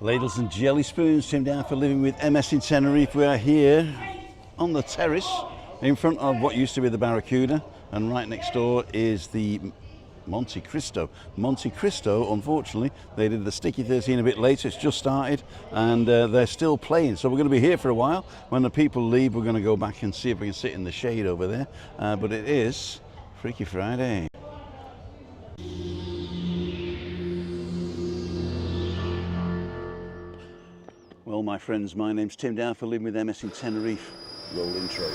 Ladles and jelly spoons, Tim down for living with MS in Tenerife. We are here on the terrace in front of what used to be the Barracuda, and right next door is the MonteCristo. MonteCristo, unfortunately, they did the Sticky 13 a bit later. It's just started and they're still playing. So we're going to be here for a while. When the people leave, we're going to go back and see if we can sit in the shade over there. But it is Freaky Friday. Well, my friends, my name's Tim down for living with MS in Tenerife. Roll intro.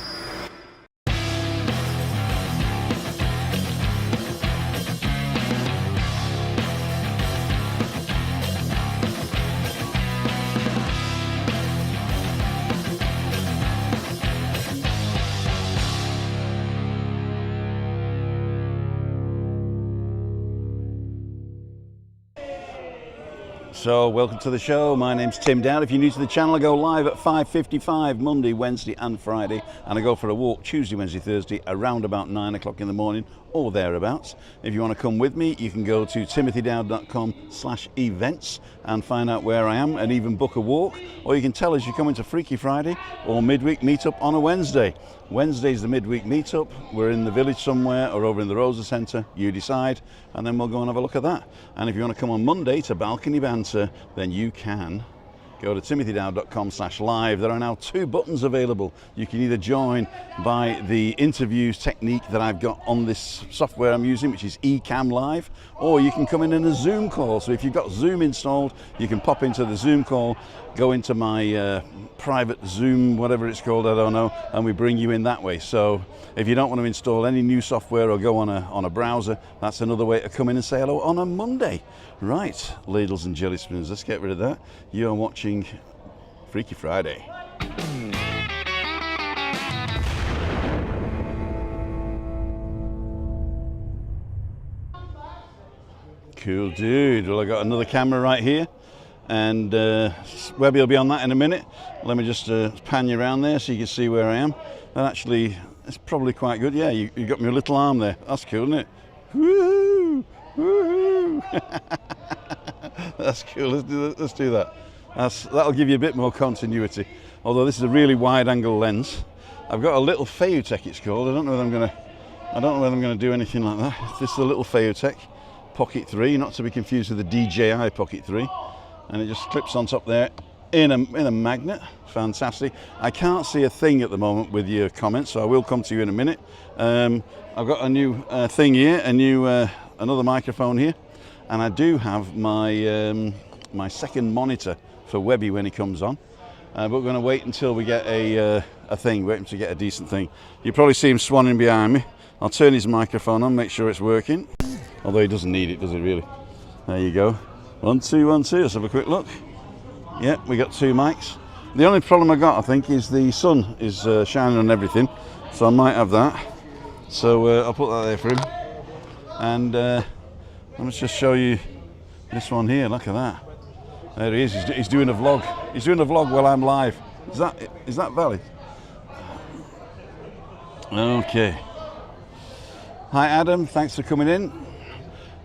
So, welcome to the show. My name's Tim Down. If you're new to the channel, I go live at 5:55 Monday, Wednesday and Friday, and I go for a walk Tuesday, Wednesday, Thursday around about 9 o'clock in the morning or thereabouts. If you want to come with me, you can go to timothydowd.com/events and find out where I am and even book a walk, or you can tell us you're coming to Freaky Friday or midweek meetup on a Wednesday. Wednesday's the midweek meetup. We're in the village somewhere or over in the Rosa Centre, you decide, and then we'll go and have a look at that. And if you want to come on Monday to Balcony Banter, then you can go to timothydowd.com/live. There are now 2 buttons available. You can either join by the interviews technique that I've got on this software I'm using, which is eCam Live, or you can come in a Zoom call. So if you've got Zoom installed, you can pop into the Zoom call, go into my private Zoom, whatever it's called, I don't know, and we bring you in that way. So if you don't want to install any new software or go on a browser, that's another way to come in and say hello on a Monday. Right, ladles and jelly spoons, let's get rid of that. You're watching Freaky Friday. Cool dude. Well, I got another camera right here, and Webby will be on that in a minute. Let me just pan you around there so you can see where I am. And actually, it's probably quite good. Yeah, you got me a little arm there. That's cool, isn't it? Woohoo! Woohoo! That's cool. Let's do that. That'll give you a bit more continuity. Although this is a really wide-angle lens. I've got a little Feutech, it's called. I don't know whether I'm going to do anything like that. This is a little Feutech Pocket 3, not to be confused with the DJI Pocket 3, and it just clips on top there in a magnet. Fantastic. I can't see a thing at the moment with your comments, so I will come to you in a minute. I've got a new thing here, another microphone here, and I do have my my second monitor for Webby when he comes on. But we're going to wait until we get a thing, wait until we get a decent thing. You probably see him swanning behind me. I'll turn his microphone on, make sure it's working. Although he doesn't need it, does he really? There you go. 1, 2, 1, 2. Let's have a quick look. Yep, we got 2 mics. The only problem I got, I think, is the sun is shining on everything. So I might have that. So I'll put that there for him. And let's just show you this one here. Look at that. There he is. He's doing a vlog. He's doing a vlog while I'm live. Is that valid? Okay. Hi Adam, thanks for coming in.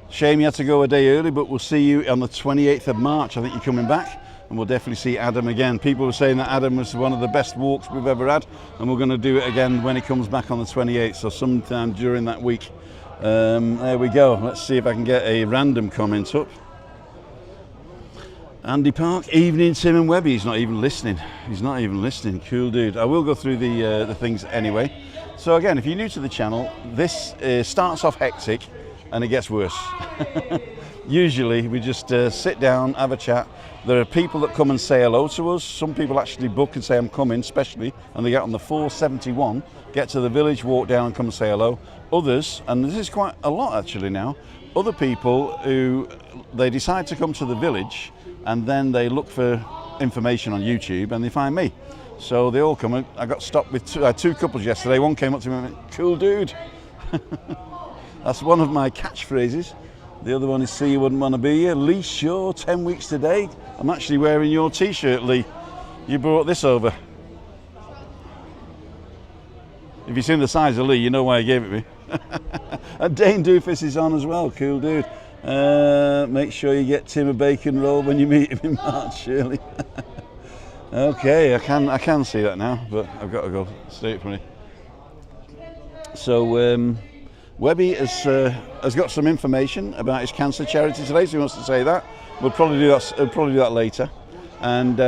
Shame you had to go a day early, but we'll see you on the 28th of March. I think you're coming back, and we'll definitely see Adam again. People were saying that Adam was one of the best walks we've ever had, and we're going to do it again when he comes back on the 28th, so sometime during that week. There we go. Let's see if I can get a random comment up. Andy Park, evening Tim and Webby. He's not even listening. He's not even listening. Cool dude. I will go through the things anyway. So again, if you're new to the channel, this starts off hectic and it gets worse. Usually we just sit down, have a chat. There are people that come and say hello to us. Some people actually book and say I'm coming, especially, and they get on the 471, get to the village, walk down and come and say hello. Others, and this is quite a lot actually now, other people who they decide to come to the village and then they look for information on YouTube and they find me. So they all come. I got stopped with 2 couples yesterday. One came up to me and went, "Cool dude." That's one of my catchphrases. The other one is "See you wouldn't want to be here." Lee Shaw, 10 weeks today. I'm actually wearing your t-shirt, Lee. You brought this over. If you've seen the size of Lee, you know why I gave it me. And Dane Doofus is on as well. Cool dude. Make sure you get Tim a bacon roll when you meet him in March, Shirley. Okay, I can see that now, but I've got to go straight from here. So Webby has got some information about his cancer charity today, so he wants to say that. We'll probably do that later. And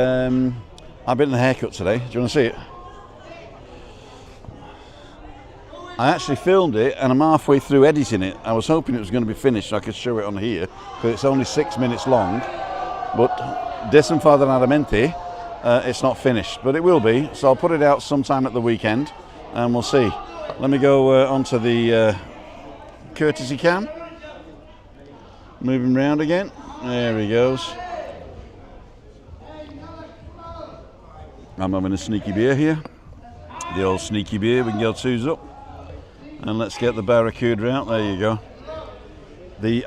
I've been in the haircut today. Do you want to see it? I actually filmed it and I'm halfway through editing it. I was hoping it was going to be finished so I could show it on here, because it's only 6 minutes long. But desenfadenadamente, it's not finished, but it will be. So I'll put it out sometime at the weekend and we'll see. Let me go onto the courtesy cam. Moving round again. There he goes. I'm having a sneaky beer here. The old sneaky beer. We can go twos up. And let's get the barracuda out. There you go.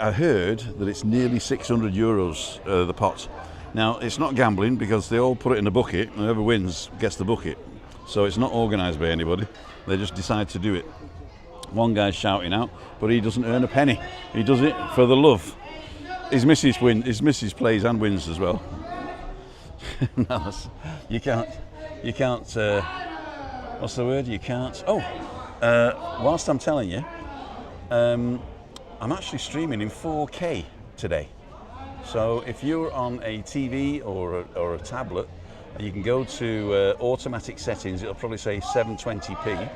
I heard that it's nearly 600 euros the pot. Now it's not gambling because they all put it in a bucket, and whoever wins gets the bucket. So it's not organised by anybody. They just decide to do it. One guy's shouting out, but he doesn't earn a penny. He does it for the love. His missus plays and wins as well. No, you can't. What's the word? You can't. Oh. Whilst I'm telling you, I'm actually streaming in 4K today. So if you're on a TV or a tablet, you can go to automatic settings. It'll probably say 720p,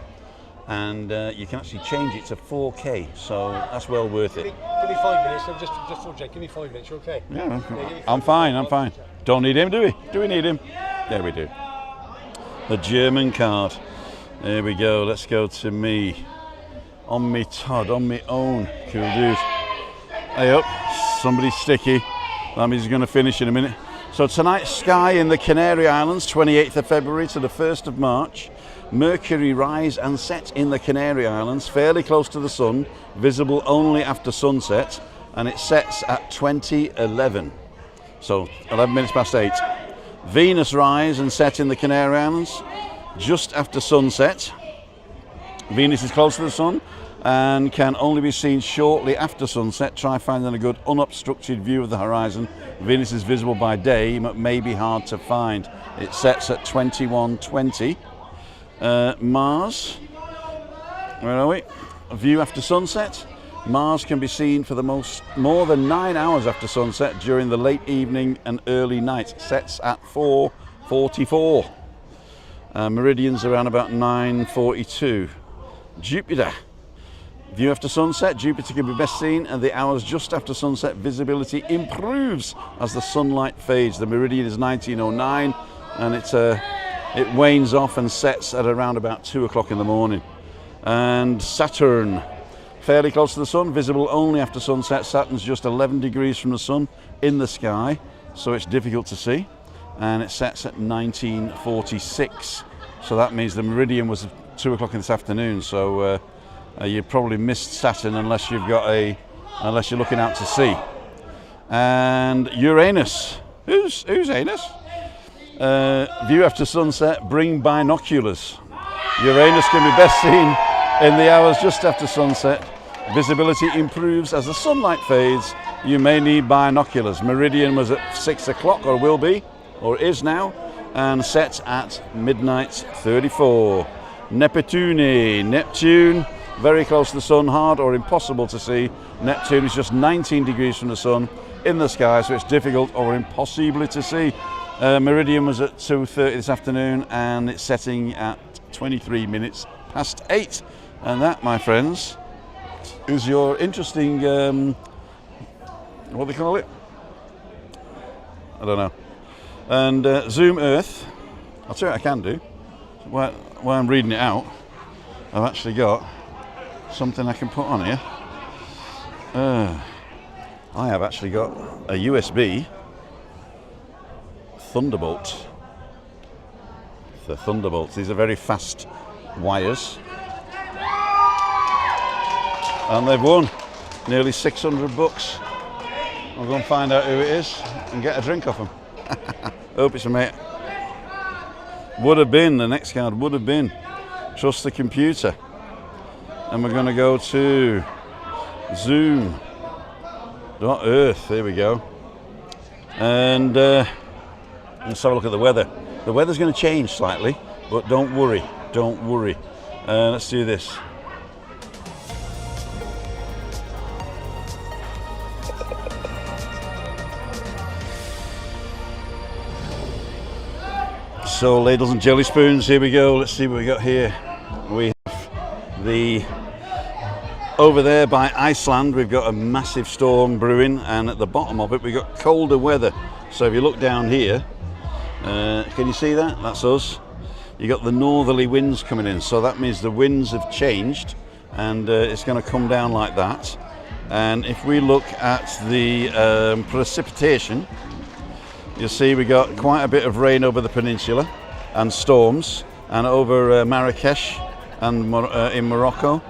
and you can actually change it to 4K. So that's well worth it. Give me 5 minutes. I'm just for Jake. Give me 5 minutes. You're okay? Yeah, I'm fine. I'm fine. Don't need him, do we? Do we need him? There we do. The German card. There we go, let's go to me. On me Todd, on me own. Cool dude. Hey up, somebody's sticky. That means he's going to finish in a minute. So tonight's sky in the Canary Islands, 28th of February to the 1st of March. Mercury rise and set in the Canary Islands, fairly close to the sun, visible only after sunset, and it sets at 20:11. So 11 minutes past 8. Venus rise and set in the Canary Islands, just after sunset. Venus is close to the sun and can only be seen shortly after sunset. Try finding a good unobstructed view of the horizon. Venus is visible by day, but may be hard to find. It sets at 21:20. Mars, where are we? A view after sunset. Mars can be seen for more than 9 hours after sunset during the late evening and early night. Sets at 4:44. Meridians around about 9:42. Jupiter. View after sunset. Jupiter can be best seen at the hours just after sunset. Visibility improves as the sunlight fades. The meridian is 19:09, and it wanes off and sets at around about 2 o'clock in the morning. And Saturn, fairly close to the sun, visible only after sunset. Saturn's just 11 degrees from the sun in the sky, so it's difficult to see. And it sets at 19:46, so that means the meridian was 2 o'clock this afternoon. So you probably missed Saturn unless you're looking out to sea. And Uranus, who's Anus? View after sunset. Bring binoculars. Uranus can be best seen in the hours just after sunset. Visibility improves as the sunlight fades. You may need binoculars. Meridian was at 6 o'clock, or will be, or is now, and sets at midnight 34. Neptune, very close to the sun, hard or impossible to see. Neptune is just 19 degrees from the sun in the sky, so it's difficult or impossible to see. Meridian was at 2:30 this afternoon, and it's setting at 23 minutes past 8. And that, my friends, is your interesting, what do they call it? I don't know. And Zoom Earth, I'll tell you what I can do. While I'm reading it out, I've actually got something I can put on here. I have actually got a USB Thunderbolt. The Thunderbolts, these are very fast wires. And they've won nearly 600 bucks. I'll go and find out who it is and get a drink off them. Hope it's a mate. Would have been, the next card would have been Trust the Computer. And we're going to go to Zoom .earth, there we go. And let's have a look at the weather. The weather's going to change slightly, but don't worry, don't worry. Let's do this. So ladles and jelly spoons, here we go. Let's see what we got here. We have over there by Iceland, we've got a massive storm brewing, and at the bottom of it we've got colder weather. So if you look down here, can you see that? That's us. You got the northerly winds coming in, so that means the winds have changed, and it's going to come down like that. And if we look at the precipitation, you'll see we got quite a bit of rain over the peninsula and storms, and over Marrakesh and in Morocco,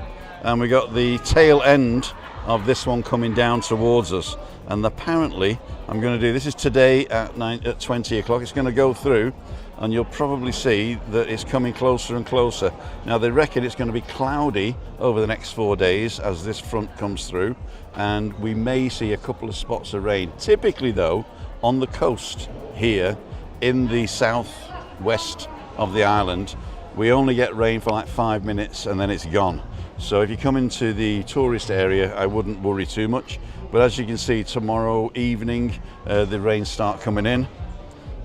and we got the tail end of this one coming down towards us. And apparently I'm going to do this is today at 20 o'clock. It's going to go through, and you'll probably see that it's coming closer and closer. Now they reckon it's going to be cloudy over the next 4 days as this front comes through, and we may see a couple of spots of rain. Typically though, on the coast here in the southwest of the island, we only get rain for like 5 minutes and then it's gone. So if you come into the tourist area, I wouldn't worry too much. But as you can see, tomorrow evening the rain start coming in.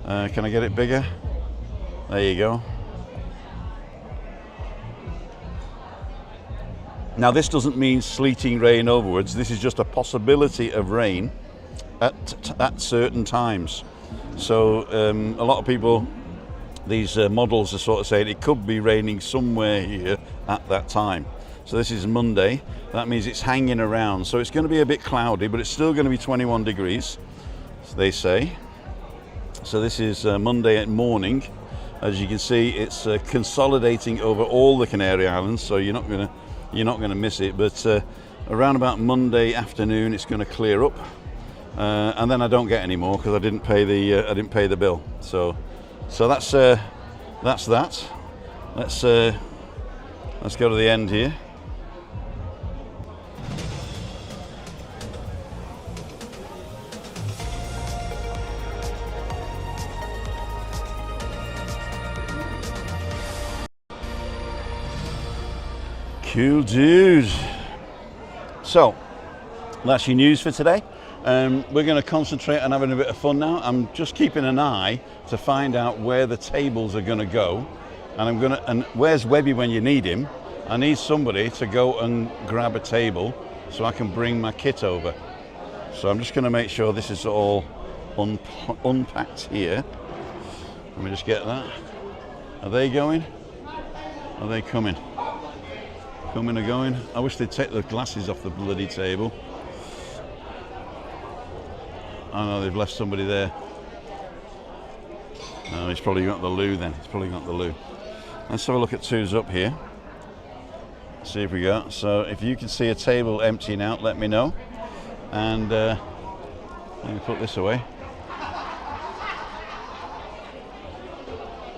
Can I get it bigger? There you go. Now this doesn't mean sleeting rain overwards. This is just a possibility of rain at certain times. So a lot of people, these models are sort of saying it could be raining somewhere here at that time. So this is Monday. That means it's hanging around. So it's going to be a bit cloudy, but it's still going to be 21 degrees, they say. So this is Monday at morning. As you can see, it's consolidating over all the Canary Islands, so you're not going to miss it. But around about Monday afternoon, it's going to clear up, and then I don't get any more because I didn't pay the bill. So that's that. Let's go to the end here. Cool dude. So that's your news for today. We're going to concentrate on having a bit of fun now. I'm just keeping an eye to find out where the tables are going to go, and where's Webby when you need him? I need somebody to go and grab a table so I can bring my kit over. So I'm just going to make sure this is all unpacked here. Let me just get that. Are they going? Are they coming? Coming or going? I wish they'd take the glasses off the bloody table. Oh no, they've left somebody there. No, he's probably got the loo then. He's probably got the loo. Let's have a look at twos up here. See if we got. So if you can see a table emptying out, let me know. And let me put this away.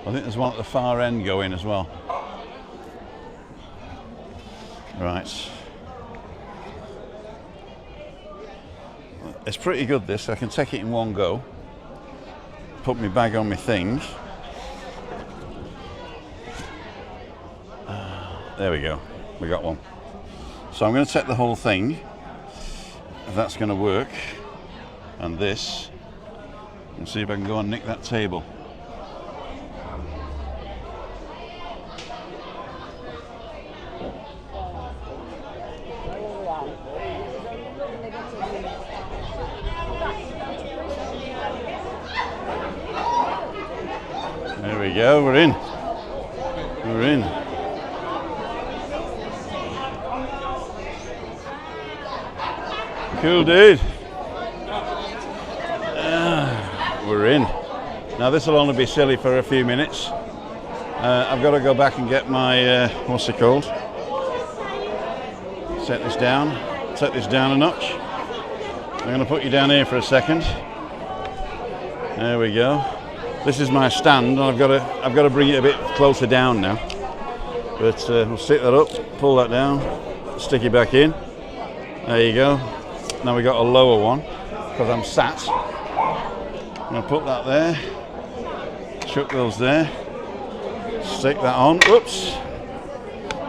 I think there's one at the far end going as well. Right. It's pretty good this. I can take it in one go. Put my bag on my thing. There we go. We got one. So I'm going to take the whole thing, if that's going to work, and this, and see if I can go and nick that table. There we go, we're in. We're in. Cool dude. We're in. Now this will only be silly for a few minutes. I've got to go back and get my, what's it called? Set this down. Set this down a notch. I'm going to put you down here for a second. There we go. This is my stand, and I've got to bring it a bit closer down now. But we'll stick that up, pull that down, stick it back in. There you go. Now we got a lower one because I'm sat. I'm going to put that there. Chuck those there. Stick that on. Whoops.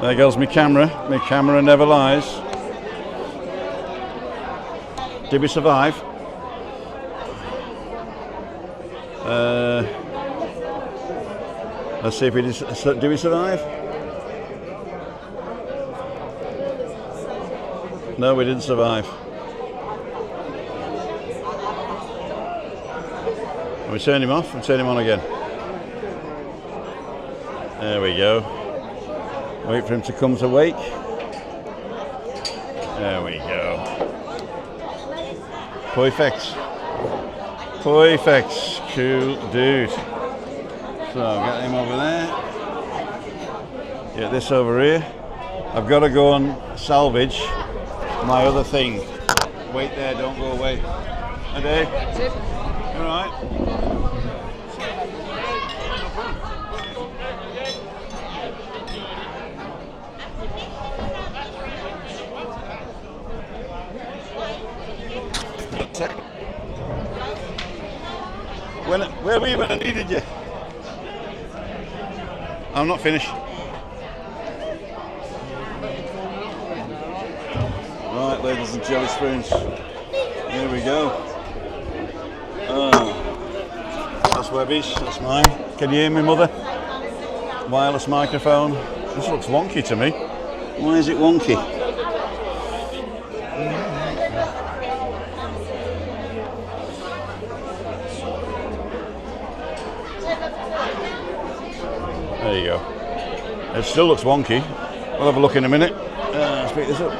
There goes my camera. My camera never lies. Did we survive? Let's see if we did. Do we survive? No, we didn't survive. We turn him off and turn him on again. There we go. Wait for him to come to wake. There we go. Perfect. Perfect. Cool dude. So get him over there. Get this over here. I've got to go and salvage my other thing. Wait there, don't go away. Hi Dave. You alright? Where were you when I needed you? I'm not finished. Right, ladies and jelly spoons. Here we go. That's Webby's, that's mine. Can you hear me, mother? Wireless microphone. This looks wonky to me. Why is it wonky? There you go. It still looks wonky. We'll have a look in a minute. Let's pick this up.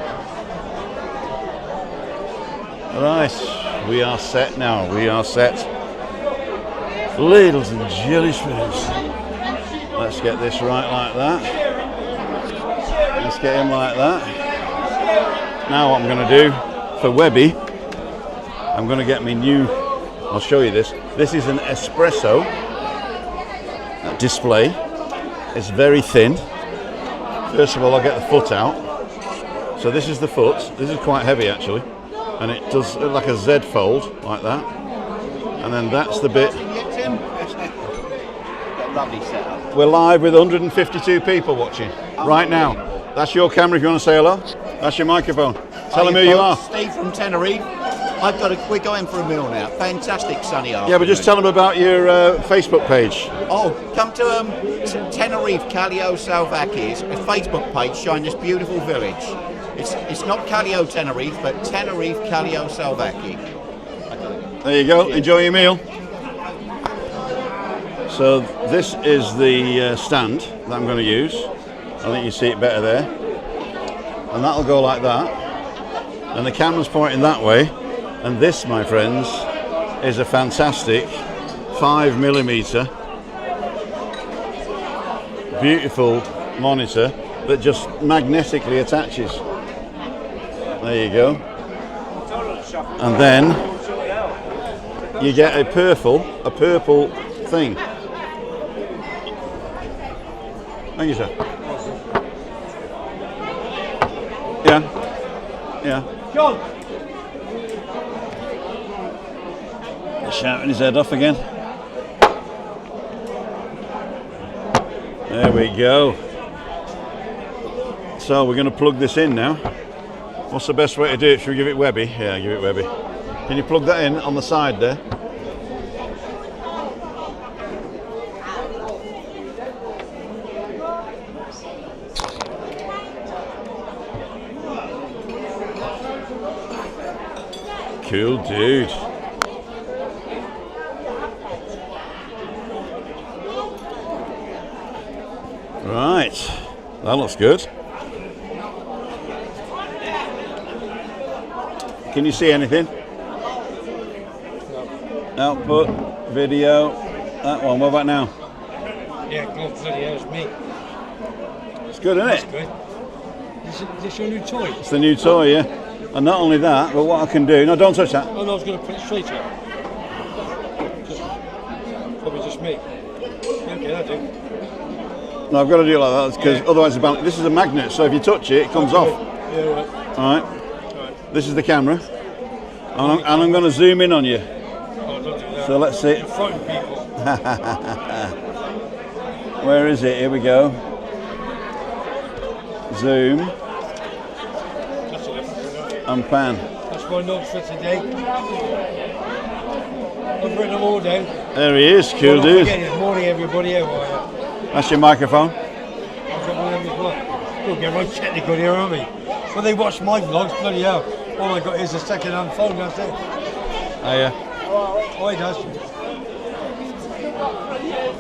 Right, we are set now. We are set. Ladles and jelly spoons. Let's get this right like that. Let's get him like that. Now what I'm going to do for Webby, I'm going to get me new, I'll show you this. This is an espresso display. It's very thin. First of all, I'll get the foot out. So this is the foot. This is quite heavy actually. And it does like a Z fold, like that. And then that's the bit. Lovely setup. We're live with 152 people watching right now. That's your camera if you want to say hello. That's your microphone. Tell them who you are. Steve from Tenerife. We're going for a meal now. Fantastic sunny afternoon. Yeah, but just tell them about your Facebook page. Oh, come to Tenerife, Callao, Salvaki. It's a Facebook page showing this beautiful village. It's not Callao, Tenerife, but Tenerife, Callao, Salvaki. There you go. Enjoy your meal. So this is the stand that I'm going to use. I think you see it better there. And that'll go like that. And the camera's pointing that way. And this, my friends, is a fantastic 5mm beautiful monitor that just magnetically attaches. There you go. And then you get a purple thing. Thank you, sir. Yeah. John! He's shouting his head off again. There we go. So we're going to plug this in now. What's the best way to do it? Should we give it Webby? Yeah, give it Webby. Can you plug that in on the side there? Cool dude. Right, that looks good. Can you see anything? No. Output, video, that one. What about now? Yeah, good video, it's me. It's good, isn't That's it? good. Is this your new toy? It's the new toy, yeah. And not only that, but what I can do... No, don't touch that. Oh no, I was going to put it straight up. Probably just me. Okay, that'll do. No, I've got to do it like that because otherwise this is a magnet, so if you touch it, it comes off. Yeah, right. All right. This is the camera. And I'm going to zoom in on you. Oh, don't do that. So let's see. You frighten people. Where is it? Here we go. Zoom That's it. and pan. That's my notes for today. I've written them all down. There he is, cool Don't dude. forget it. Morning, everybody. How are you? That's your microphone. I've got one of them as well. We'll get right technical here, aren't we? When they watch my vlogs, bloody hell. All I got is a second-hand phone, that's it. Oh yeah. Oh, it does.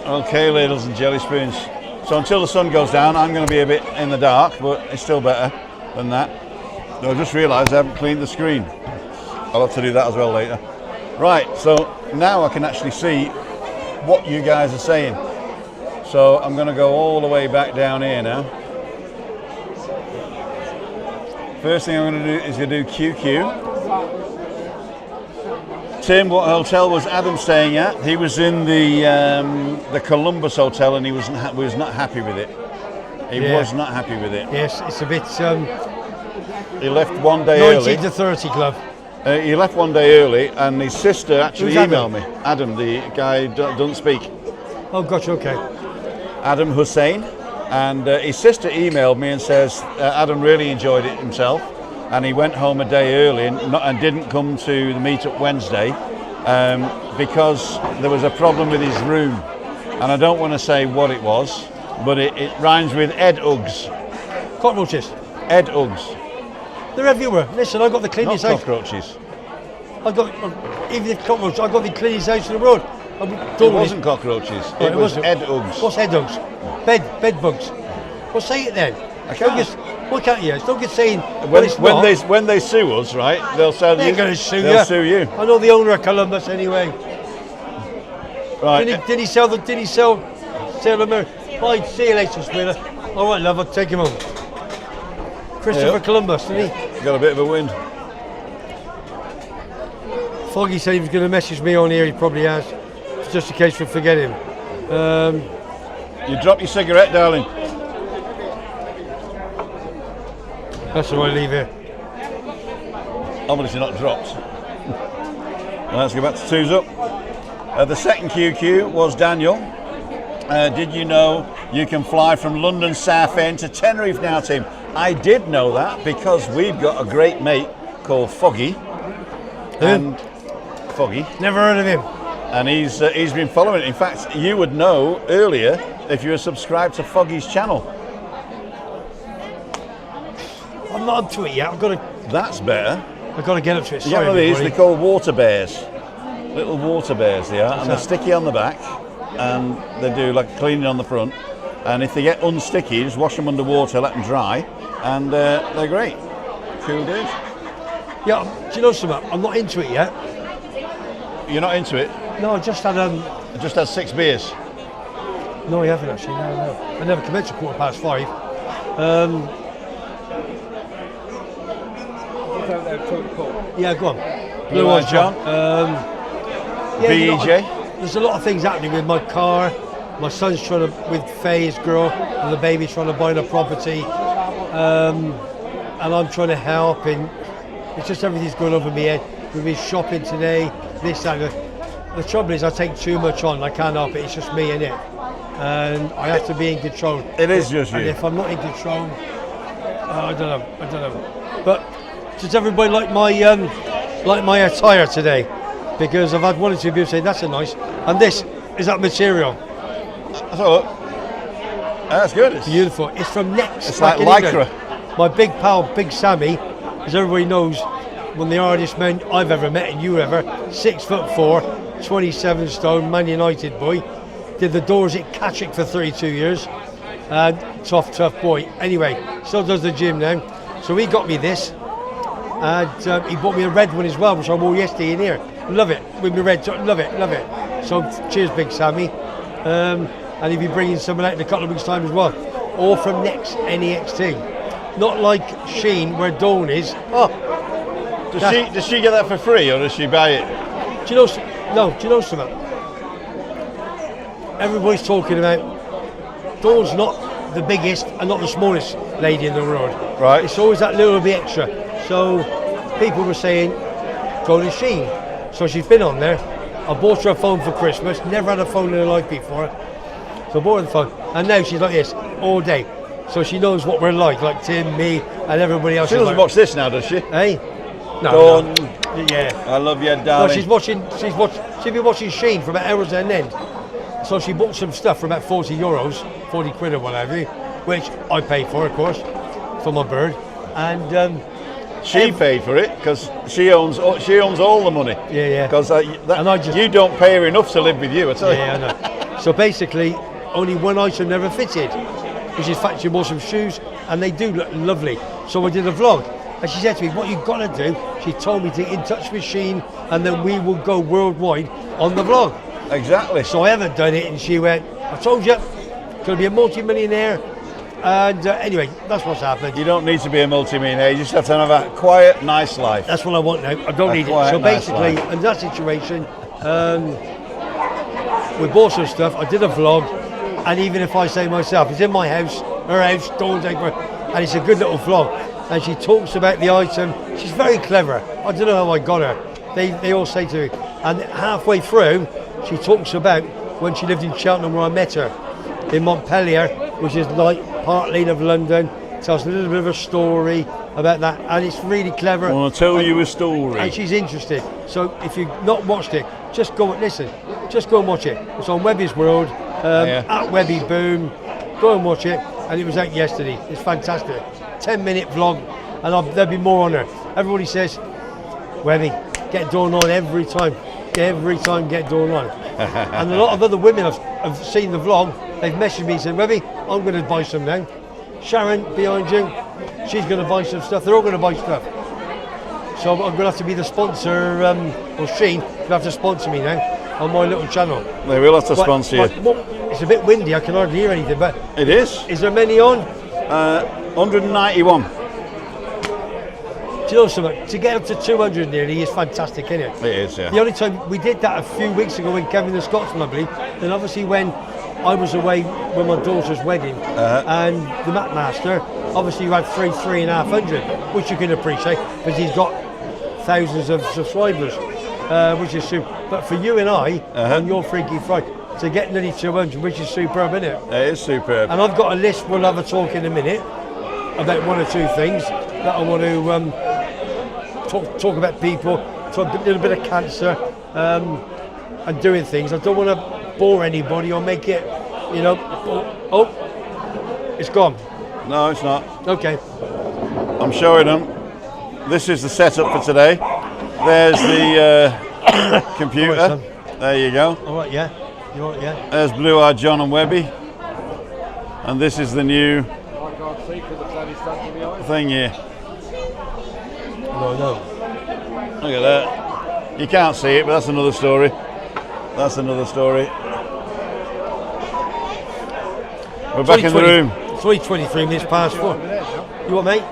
Okay, ladles and jelly spoons. So until the sun goes down, I'm going to be a bit in the dark, but it's still better than that. I just realised I haven't cleaned the screen. I'll have to do that as well later. Right, so now I can actually see what you guys are saying. So I'm going to go all the way back down here now. First thing I'm going to do is do QQ. Tim, what hotel was Adam staying at? He was in the Columbus Hotel, and he was not happy with it. He was not happy with it. Yes, it's a bit He left one day 19 early. to 30 club. He left one day early, and his sister actually Who's Adam? emailed me. Adam, the guy who doesn't speak. Oh, gotcha, okay. Adam Hussein, and his sister emailed me and says Adam really enjoyed it himself, and he went home a day early and didn't come to the meetup Wednesday because there was a problem with his room, and I don't want to say what it was, but it rhymes with Ed Uggs. Cockroaches. Ed Uggs, They're everywhere. Listen, I got the not cleanest house. cockroaches. I got even if cockroaches. I got the cleanest house in the world. It wasn't cockroaches. Oh, It was wasn't. Ed Uggs. What's head bugs? Bed bugs. Well, say it then. I can't. Why can't you? Don't get saying well, it's not. When they sue us, right? They'll say They're going to sue you. They'll sue you. I know the owner of Columbus anyway. Right. Did he sell them? Right, see you later, Spiller. All right, love, I'll take him home. Christopher Yep. Columbus, didn't he? Got a bit of a wind. Foggy said he was going to message me on here. He probably has. It's just in case we forget him. You dropped your cigarette, darling. That's the way I leave here. Obviously not dropped. Let's go back to twos up. The second QQ was Daniel. Did you know you can fly from London Southend to Tenerife now, Tim? I did know that because we've got a great mate called Foggy. And Foggy. Never heard of him. And he's been following it. In fact, you would know earlier if you were subscribed to Foggy's channel. I'm not up to it yet. I've got That's better. to get up to it. You Sorry, know what these? everybody. They're called water bears. Little water bears they are, and they're that? sticky on the back, and they do like cleaning on the front. And if they get unsticky, just wash them under water, let them dry, and they're great. Cool dudes. Yeah, do you know something? I'm not into it yet. You're not into it? No, I just had I just had 6 beers. No, I haven't actually. No. I never commenced at 5:15. Yeah, go on. Blue Eyes John. VEJ. There's a lot of things happening with my car. My son's trying to, with Faye's girl, and the baby's trying to buy the property. And I'm trying to help, and it's just everything's going over my head. We've been shopping today, this, that. The trouble is I take too much on, I can't help it, it's just me and it. And I have to be in control. It is just you. And if I'm not in control, I don't know. But does everybody like my attire today? Because I've had one or two people say that's a nice, and this is that material. I thought, that's good. It's Beautiful. It's from Next. It's like back in Lycra. England. My big pal, Big Sammy, as everybody knows, one of the hardest men I've ever met and you ever. 6'4", 27 stone, Man United boy. Did the doors at Catchick for 32 years. Tough boy. Anyway, still does the gym now. So he got me this. And he bought me a red one as well, which I wore yesterday in here. Love it. With my red top. Love it. So cheers, Big Sammy. And he'll be bringing some of that in a couple of weeks' time as well. All from Next, NEXT. Not like Sheen, where Dawn is. Oh, Does she get that for free, or does she buy it? do you know something? Everybody's talking about Dawn's not the biggest and not the smallest lady in the world. Right. It's always that little bit extra. So people were saying, go to Shein. So she's been on there. I bought her a phone for Christmas. Never had a phone in her life before. So I bought her the phone. And now she's like this all day. So she knows what we're like Tim, me, and everybody else. She doesn't watch this now, does she? Hey? Dawn. No. Yeah. I love you, No, darling. she's been watching Shein for about hours on end. So she bought some stuff for about €40, 40 quid or whatever, which I paid for, of course, for my bird. And she paid for it because she owns all the money. Yeah. Because you don't pay her enough to live with you, I tell you. Yeah, I know. So basically, only one item never fitted, which is fact she bought some shoes, and they do look lovely. So I did a vlog, and she said to me, "What you got to do?" She told me to get in touch with Shein, and then we will go worldwide on the vlog. Exactly. So I haven't done it, and she went, "I told you, going to be a multi-millionaire." And anyway, that's what's happened. You don't need to be a multi-millionaire. You just have to have a quiet, nice life. That's what I want now. I don't need it. So basically, in that situation, we bought some stuff. I did a vlog, and even if I say myself, it's in my house, her house, Dawn's house, and it's a good little vlog. And she talks about the item. She's very clever. I don't know how I got her. They all say to me. And halfway through, she talks about when she lived in Cheltenham, where I met her, in Montpellier, which is like part lane of London. Tells a little bit of a story about that, and it's really clever. I want to tell you a story. And she's interested. So if you've not watched it, just go and watch it. It's on Webby's World, at Webby Boom. Go and watch it. And it was out yesterday. It's fantastic. 10-minute vlog, and there'll be more on her. Everybody says, Webby, get Dawn on every time. Get Dawn on. And a lot of other women have seen the vlog. They've messaged me and said, Webby, I'm going to buy some now. Sharon, behind you, she's going to buy some stuff. They're all going to buy stuff. So I'm going to have to be the sponsor, or Shein will have to sponsor me now on my little channel. They will have to sponsor you. It's a bit windy, I can hardly hear anything, but... It is. Is there many on? 191. Do you know something? To get up to 200 nearly is fantastic, isn't it? It is, yeah. The only time we did that a few weeks ago when Kevin the Scotsman, I believe, then obviously when I was away with my daughter's wedding, and the Mat Master, obviously you had 300, which you can appreciate, because he's got thousands of subscribers, which is super. But for you and I, on your Freaky Friday, to get nearly 200, which is superb, isn't it? It is superb. And I've got a list, we'll have a talk in a minute, about one or two things that I want to talk about people, talk a little bit of cancer, and doing things. I don't want to bore anybody or make it, it's gone. No, it's not. Okay. I'm showing them. This is the setup for today. There's the computer. All right, there you go. All right, yeah. You all right, yeah? There's Blue Eyed John and Webby. And this is the new thing here. No. Look at that. You can't see it, but that's another story. That's another story. We're back in the room. 3:23 minutes past 4. You what, mate?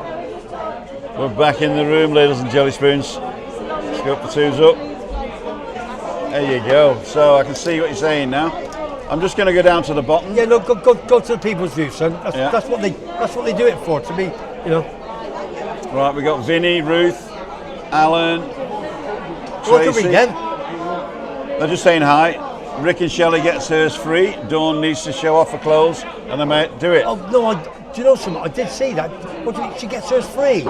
We're back in the room, ladies and jelly spoons. Let's go up the twos up. There you go. So I can see what you're saying now. I'm just going to go down to the bottom. Yeah, no, go to the people's view, son. That's what they do it for. To be, Right, we got Vinny, Ruth, Alan, What can we Tracy. get? They're just saying hi. Rick and Shelley gets hers free. Dawn needs to show off her clothes, and they might do it. Oh no! Do you know something? I did see that. What do you mean? She gets hers free.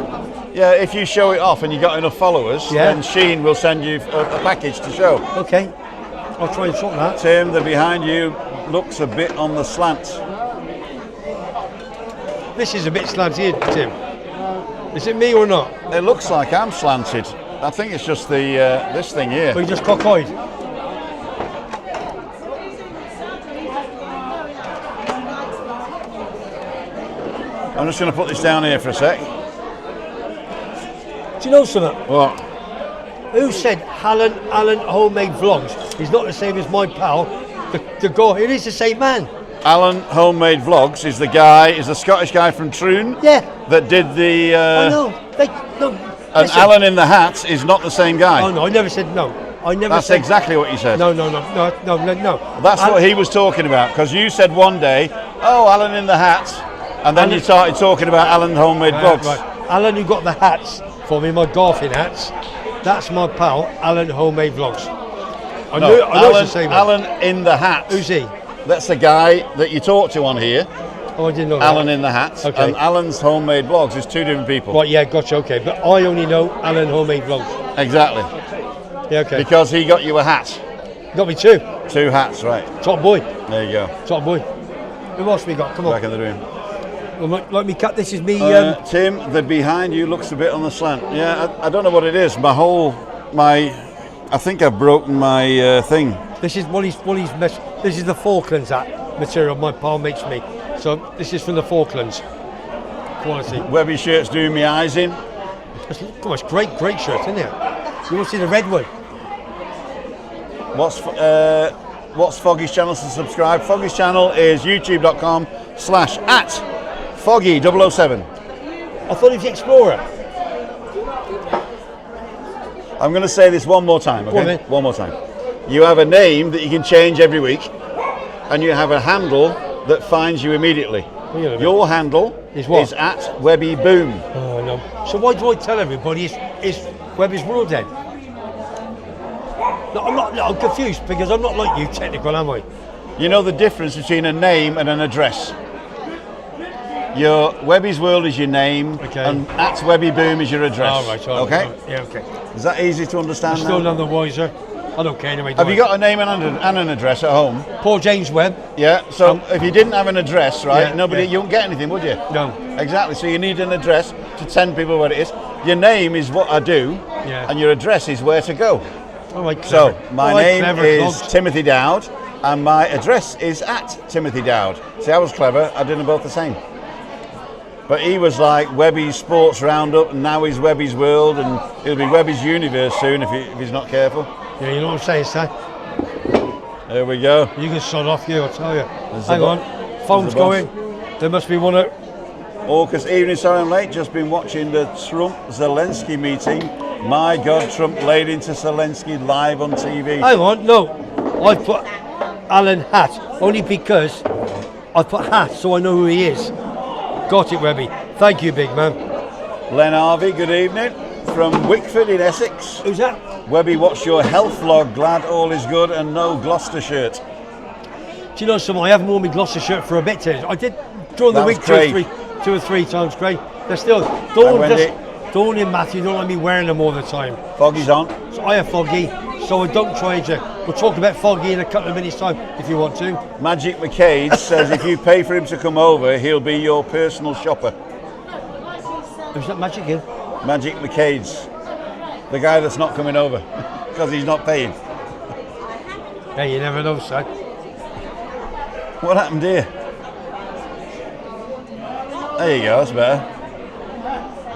Yeah, if you show it off and you got enough followers, then Shein will send you a package to show. Okay, I'll try and sort that. Tim, the behind you looks a bit on the slant. This is a bit slanty, Tim. Is it me or not? It looks like I'm slanted. I think it's just the this thing here. Or you just cockeyed? I'm just going to put this down here for a sec. Do you know something? What? Who said Alan Homemade Vlogs is not the same as my pal, the guy? It is the same man. Alan Homemade Vlogs is the Scottish guy from Troon. Yeah. That did the. I know. And Listen. Alan in the hat is not the same guy. Oh no, I never said no. I never. That's said exactly what you said. No. That's what he was talking about, because you said one day, "Oh, Alan in the hat," and then you started talking about Alan Homemade Vlogs. Right. Alan, who got the hats for me, my golfing hats. That's my pal, Alan Homemade Vlogs. I No, know it's the same one. Alan in the hat. Who's he? That's the guy that you talk to on here. Oh, I didn't know Alan that. in the hat. Okay. And Alan's Homemade Vlogs is two different people. Right, yeah, gotcha, okay. But I only know Alan Homemade Vlogs. Exactly. Yeah, okay. Because he got you a hat. Got me two. Two hats, right. Top boy. There you go. Top boy. Who else we got? Come on. Back in the room. Well, let me cut. This is me. Tim, the behind you looks a bit on the slant. Yeah, I don't know what it is. I think I've broken my thing. This is This is the Falklands hat material my pal makes me. So this is from the Falklands. Quality. Webby shirt's doing me eyes in. Come on, it's great shirt, isn't it? You want to see the red one? What's Foggy's channel to subscribe? Foggy's channel is youtube.com/@Foggy007. I thought he was the Explorer. I'm going to say this one more time, Go on, okay? then. One more time. You have a name that you can change every week, and you have a handle that finds you immediately. Wait a minute. Your handle Is what? is @WebbyBoom. Oh no. So why do I tell everybody it's Webby's World then? No, I'm confused because I'm not like you technical, am I? You know the difference between a name and an address. Your Webby's World is your name, Okay. and @WebbyBoom is your address. All right, okay? Yeah, okay. Is that easy to I'm understand still now? none the wiser. I don't care anyway. Have you got a name and an address at home? Paul James Webb? Yeah. So if you didn't have an address, right, Yeah, nobody, yeah. you wouldn't get anything, would you? No. Exactly. So you need an address to tell people what it is. Your name is what I do, Yeah. and your address is where to go. All right, So clever. my All right, name clever, is Clogs. Timothy Dowd, and my address is @Timothy Dowd. See, I was clever. I did them both the same. But he was like Webby's Sports Roundup, and now he's Webby's World, and it'll be Webby's Universe soon if he's not careful. Yeah, you know what I'm saying, son? There we go. You can sod off you, I'll tell you. There's the Hang on, There's phone's the boss. going. There must be one at... August evening, sorry I'm late. Just been watching the Trump-Zelensky meeting. My God, Trump laid into Zelensky live on TV. Hang on, no. I put Alan Hat, only because I put Hat so I know who he is. Got it, Webby. Thank you, big man. Len Harvey, good evening. From Wickford in Essex. Who's that? Webby, watched your health vlog. Glad all is good and no Gloucester shirt. Do you know something? I haven't worn my Gloucester shirt for a bit today. I did during the That was week great. two or three times, Craig. They're still... Wendy. Dawn and Matthew don't let me wearing them all the time. Foggy's on. So I have Foggy, so I don't try to... We'll talk about Foggy in a couple of minutes' time, if you want to. Magic McCade says if you pay for him to come over, he'll be your personal shopper. Who's that Magic in? Magic McCade's. The guy that's not coming over because he's not paying. Hey, you never know, son. What happened here? There you go, that's better.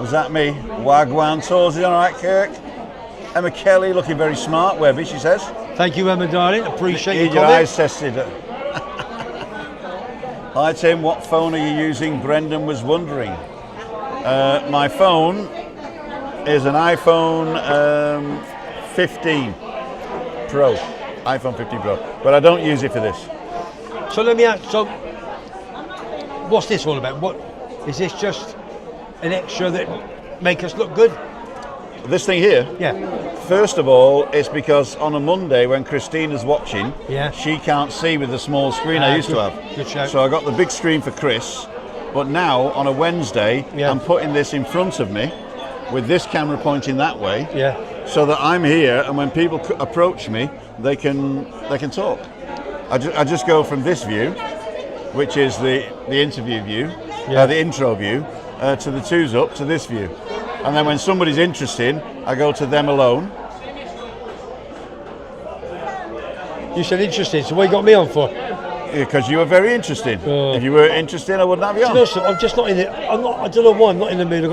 Was that me? Wagwan tours, is all right, Kirk? Emma Kelly looking very smart, Webby, she says. Thank you, Emma, darling. Appreciate Need your your comment. eyes tested. Hi Tim, what phone are you using? Brendan was wondering. My phone is an iPhone 15 Pro. iPhone 15 Pro. But I don't use it for this. So let me ask, so what's this all about? What is this just an extra that make us look good? This thing here, Yeah. first of all, it's because on a Monday when Christina's watching, Yeah. she can't see with the small screen I used to good- have. good shout. So I got the big screen for Chris, but now on a Wednesday, Yeah. I'm putting this in front of me with this camera pointing that way, Yeah. so that I'm here, and when people approach me, they can talk. I just go from this view, which is the interview view, Yeah. the intro view, to the twos up to this view. And then when somebody's interesting, I go to them alone. You said interesting, so what you got me on for? Because you were very interesting. If you weren't interesting, I wouldn't have you You on. know something, I'm just not in it. I don't know why I'm not in the mood.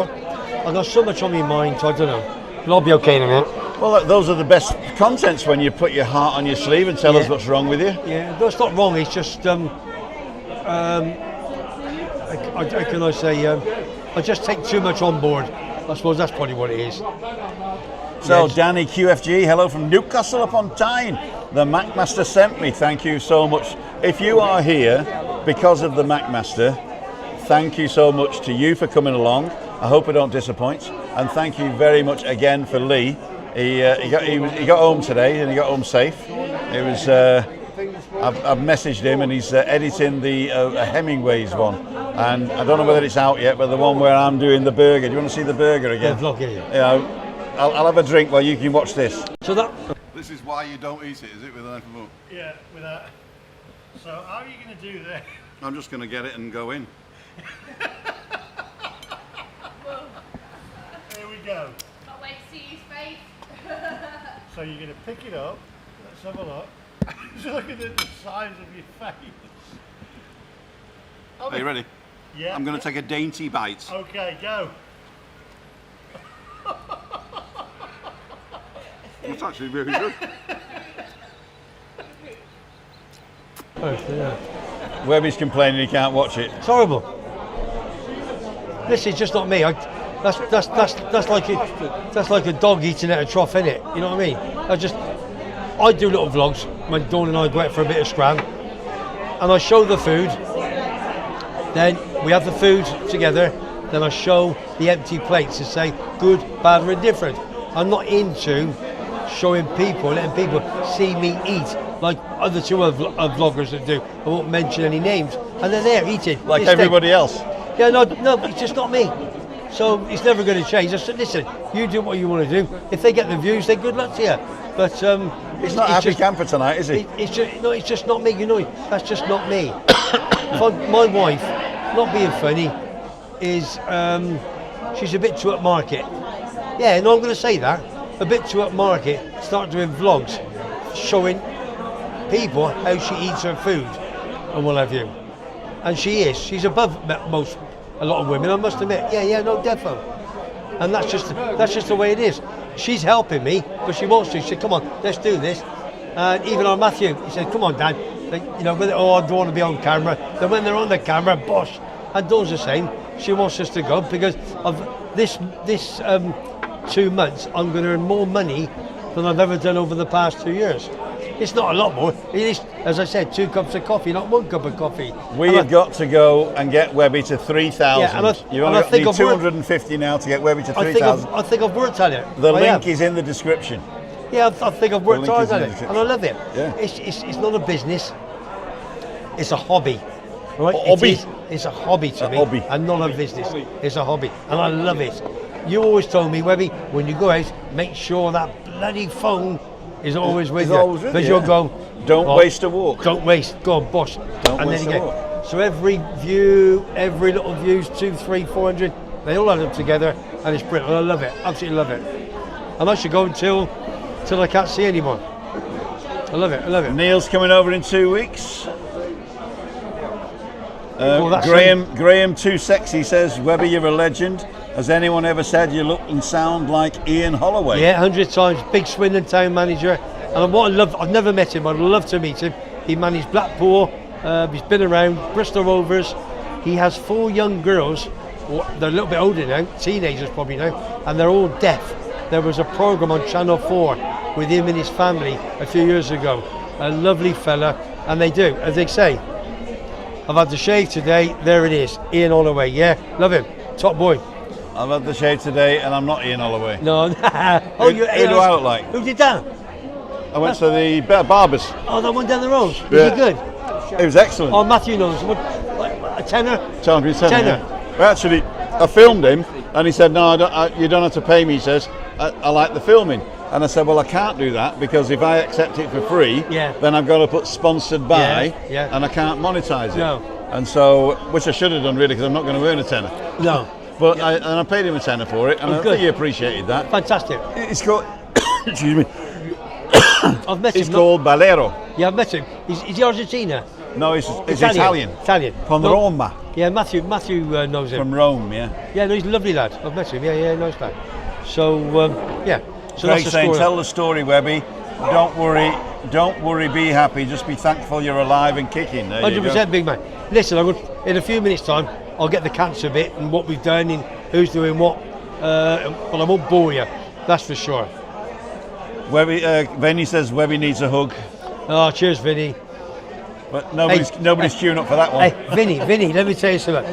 I've got so much on my mind, so I don't know. But I'll be okay in a minute. Well, those are the best contents when you put your heart on your sleeve and tell us what's wrong with you. Yeah, no, it's not wrong. It's just, how can I say? I just take too much on board. I suppose that's probably what it is. So, Yes. Danny QFG, hello from Newcastle upon Tyne. The Macmaster sent me. Thank you so much. If you are here because of the Macmaster, thank you so much to you for coming along. I hope I don't disappoint. And thank you very much again for Lee He got home today, and he got home safe. It was. I've messaged him, and he's editing the Hemingway's one, and I don't know whether it's out yet, but the one where I'm doing the burger. Do you want to see the burger again? Yeah, vlog, yeah. Yeah, I'll have a drink while you can watch this. So that. This is why you don't eat it, is it, with a knife and fork? Yeah, with that. So how are you going to do that? I'm just going to get it and go in. Here we go. Can't wait to see his face. So you're going to pick it up. Let's have a look. Just looking at the size of your face. Are you ready? Yeah. I'm going to take a dainty bite. Okay, go. It's actually really good. Yeah. Webby's complaining he can't watch it. It's horrible. This is just not me. That's like a dog eating at a trough, innit? You know what I mean? I do little vlogs when Dawn and I go out for a bit of scram, and I show the food. Then we have the food together. Then I show the empty plates and say good, bad, or indifferent. I'm not into showing people, letting people see me eat like other two other vloggers that do. I won't mention any names, and they're there eating Like everybody else. Yeah, no, it's just not me. So it's never going to change. I said, listen, you do what you want to do. If they get the views, then good luck to you. But He's not happy camper tonight, is he? It's just not me. You know, that's just not me. My wife, not being funny, is she's a bit too upmarket. Yeah, no, I'm going to say that. A bit too upmarket. Start doing vlogs, showing people how she eats her food and what have you. And she's above a lot of women, I must admit. Yeah, no, defo. And that's just the way it is. She's helping me, but she wants to. She said, come on, let's do this. And even our Matthew, he said, come on, Dad. Like, you know, I don't want to be on camera. Then when they're on the camera, bosh. And Dawn's the same. She wants us to go because of this 2 months, I'm going to earn more money than I've ever done over the past 2 years. It's not a lot more. It is, as I said, 2 cups of coffee, not 1 cup of coffee. We've got to go and get Webby to 3,000. Yeah, you only need 250 now to get Webby to 3,000. I think I've worked at it. The link is in the description. Yeah, I think I've worked hard at it, and I love it. Yeah. It's not a business. It's a hobby. Right? Hobby. It's a hobby to me, hobby. and not a business. It's a hobby, and I love it. You always told me, Webby, when you go out, make sure that bloody phone is always with you. Because you'll go, don't waste a walk. Don't waste. Go on, bosh. Don't and waste then you a walk. So every little view's 200, 300, 400. They all add up together, and it's brilliant. I love it. Absolutely love it. And I should go until I can't see anymore. I love it. I love it. Neil's coming over in 2 weeks. Well, Graham Too Sexy says, Webby, you're a legend. Has anyone ever said you look and sound like Ian Holloway? Yeah, 100 times. Big Swindon town manager. And what I love, I've never met him, I'd love to meet him. He managed Blackpool, he's been around, Bristol Rovers. He has 4 young girls, they're a little bit older now, teenagers probably now, and they're all deaf. There was a programme on Channel 4 with him and his family a few years ago. A lovely fella, and they do, as they say. I've had the shave today, there it is, Ian Holloway, yeah, love him, top boy. I've had the shave today and I'm not Ian Holloway. No, Who do I look like? Who did that? I went to the barbers. Oh, that one down the road, Yeah. is he good? It was excellent. Oh, Matthew knows, a tenner? Tenner. Tenner. Well, actually, I filmed him and he said, no, you don't have to pay me, he says. I like the filming. And I said, well, I can't do that because if I accept it for free, then I've got to put sponsored by and I can't monetize it. No. And so, which I should have done really because I'm not going to earn a tenner. No. But I paid him a tenner for it, and I think he appreciated that. Fantastic. It's called, excuse me. I've met him. It's called Balero. Yeah, I've met him. Is he Argentina? No, it's Italian. Italian. From Roma. Yeah, Matthew knows him. From Rome, yeah. Yeah, no, he's a lovely lad. I've met him. Yeah, nice lad. So, yeah. So Craig that's saying, tell the story, Webby. Don't worry, be happy. Just be thankful you're alive and kicking. There 100% big man. Listen, in a few minutes' time, I'll get the cancer bit and what we've done and who's doing what. But I won't bore you, that's for sure. Webby, Vinny says Webby needs a hug. Oh, cheers, Vinny. But nobody's queuing up for that one. Hey, Vinny, let me tell you something.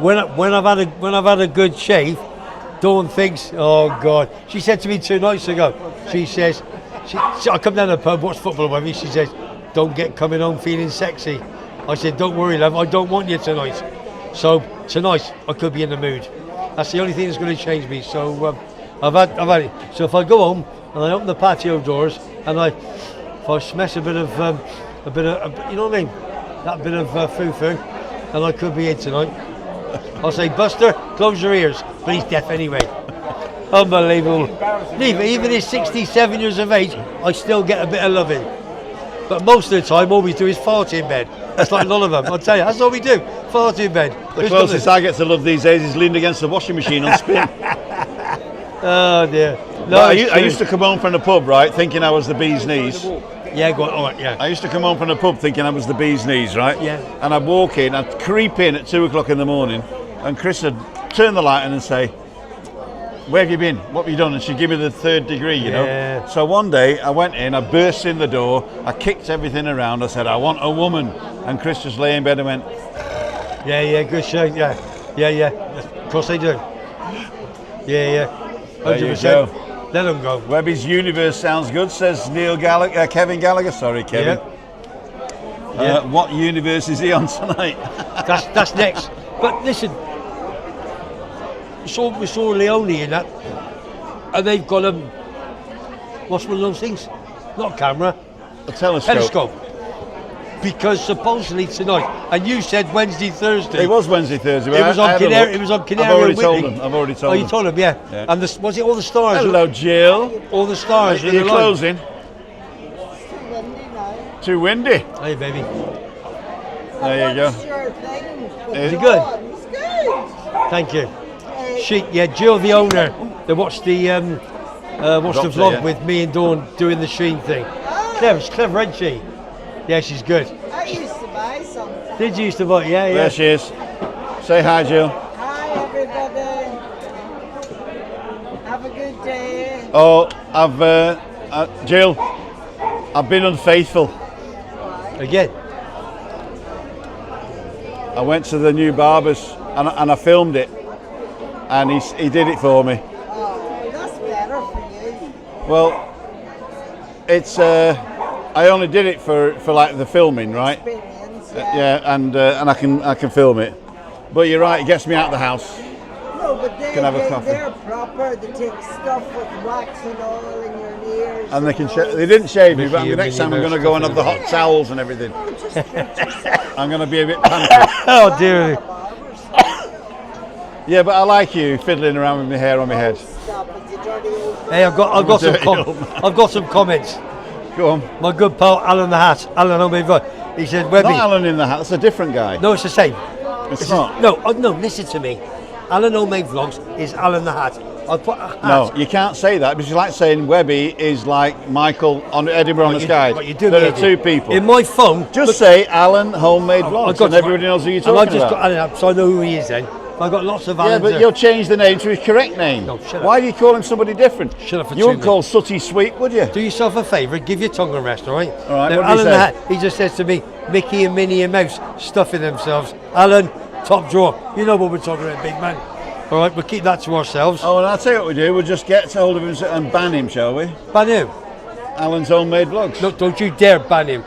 When I've had a good shave, Dawn thinks, oh God. She said to me 2 nights ago, she says, I come down to the pub, watch football with me, she says, don't get coming home feeling sexy. I said, don't worry, love, I don't want you tonight. So tonight, I could be in the mood. That's the only thing that's going to change me. So I've had it. So if I go home and I open the patio doors and if I smash a bit of, you know what I mean? That bit of foo-foo, and I could be in tonight. I'll say, Buster, close your ears. But he's deaf anyway. Unbelievable. Even at 67 years of age, I still get a bit of loving. But most of the time, all we do is fart in bed. That's like none of them. I'll tell you, that's all we do. Fart in bed. The closest I get to love these days is leaned against the washing machine on spin. Oh dear. No, I used to come home from the pub, right, thinking I was the bee's knees. Yeah, go on. All right, yeah. I used to come home from the pub thinking I was the bee's knees, right? Yeah. And I'd walk in, I'd creep in at 2 o'clock in the morning, and Chris would turn the light on and say, where have you been? What have you done? And she'd give me the 3rd degree, you know. So one day I went in, I burst in the door, I kicked everything around, I said, I want a woman. And Chris just lay in bed and went, yeah, good show, yeah. Of course they do. Yeah. 100%. There you go. Let them go. Webby's universe sounds good, says Kevin Gallagher. Sorry, Kevin. Yeah. What universe is he on tonight? That's next. But listen, we saw Leone in that, and they've got what's one of those things? Not a camera, A telescope. Because supposedly tonight, and you said Wednesday, Thursday. It was Wednesday, Thursday. It was on Canary. I've already told them. Oh, you told them, yeah. And was it all the stars? Hello, Jill. All the stars. Are you closing? Too windy. Hey, baby. There you go. Is it good? It's good. Thank you. Jill, the owner, they watched the vlog with me and Dawn doing the Sheen thing. She's clever, isn't she? Yeah, she's good. I used to buy something. Did you used to buy? Yeah. There she is. Say hi, Jill. Hi, everybody. Have a good day. Oh, Jill, I've been unfaithful. Again. I went to the new barber's and I filmed it, and he did it for me. Oh, that's better for you. Well, it's I only did it for like the filming, right? Experience, Yeah, and I can film it. But you're right, it gets me out of the house. No, but Can have a coffee. they're proper. They take stuff with wax and oil in your ears. And they can they didn't shave me, but Mickey, next time I'm Minnie going to go and have the hot towels and everything. I'm going to be a bit panty. Oh dear. Yeah, but I like you fiddling around with my hair on my head. Stop it, you dirty old. Hey, I've got some dirty old man. I've got some comments. Go on. My good pal Alan the Hat. Alan O'Meara. He said, Webby. Not Alan in the hat, it's a different guy. No, it's the same. It's not. No, listen to me. Alan O'Meara Vlogs is Alan the Hat. I put a hat. No, you can't say that because it's like saying Webby is like Michael on Edinburgh on the Sky. But you do There me, are two people. In my phone. Just say Alan Homemade Vlogs and everybody knows who you're talking And I just about. got Alan up, so I know who he is then. I've got lots of Yeah, Alans but there. you'll change the name to his correct name. No, shut up. Why do you call him somebody different? Shut up for You wouldn't 2 call Sooty Sweet, would you? Do yourself a favour, give your tongue a rest, all right? All right, Now, what did he Alan the say? Hat, he just says to me, Mickey and Minnie and Mouse stuffing themselves. Alan, top drawer. You know what we're talking about, big man. All right, we'll keep that to ourselves. Oh, and I'll tell you what we do. We'll just get hold of him and ban him, shall we? Ban him? Alan's Homemade Vlogs. No, don't you dare ban him.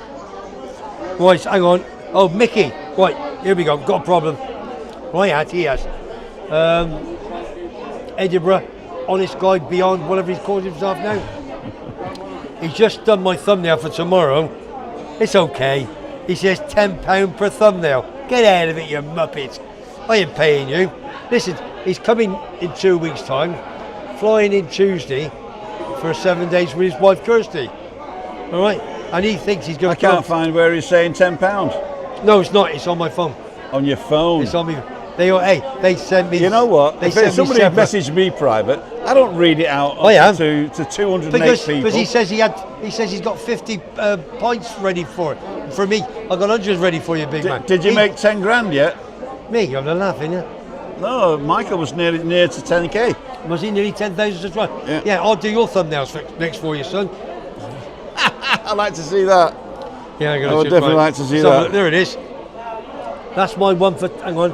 Right, hang on. Oh, Mickey. Right, here we go. Got a problem. Right, he has. Edinburgh, honest guy beyond whatever he's called himself now. He's just done my thumbnail for tomorrow. It's okay. He says £10 per thumbnail. Get out of it, you muppet. I ain't paying you. Listen, he's coming in 2 weeks' time, flying in Tuesday for 7 days with his wife Kirsty. All right, and he thinks he's going I to. can't find where he's saying £10. No, it's not. It's on my phone. On your phone. It's on me. They sent me. You know what? They If sent somebody me separate. messaged me private, I don't read it out I am. to 208 Because people. he says he's got 50 points ready for it. For me, I've got hundreds ready for you, big man. Did you make 10 grand yet? me? You're having a laugh, ain't you? No, Michael was near to 10k. Was he nearly 10,000 as well? Yeah. I'll do your thumbnails next for you, son. I'd like to see that. Yeah, I would definitely like to see that. There it is. That's my one for. Hang on.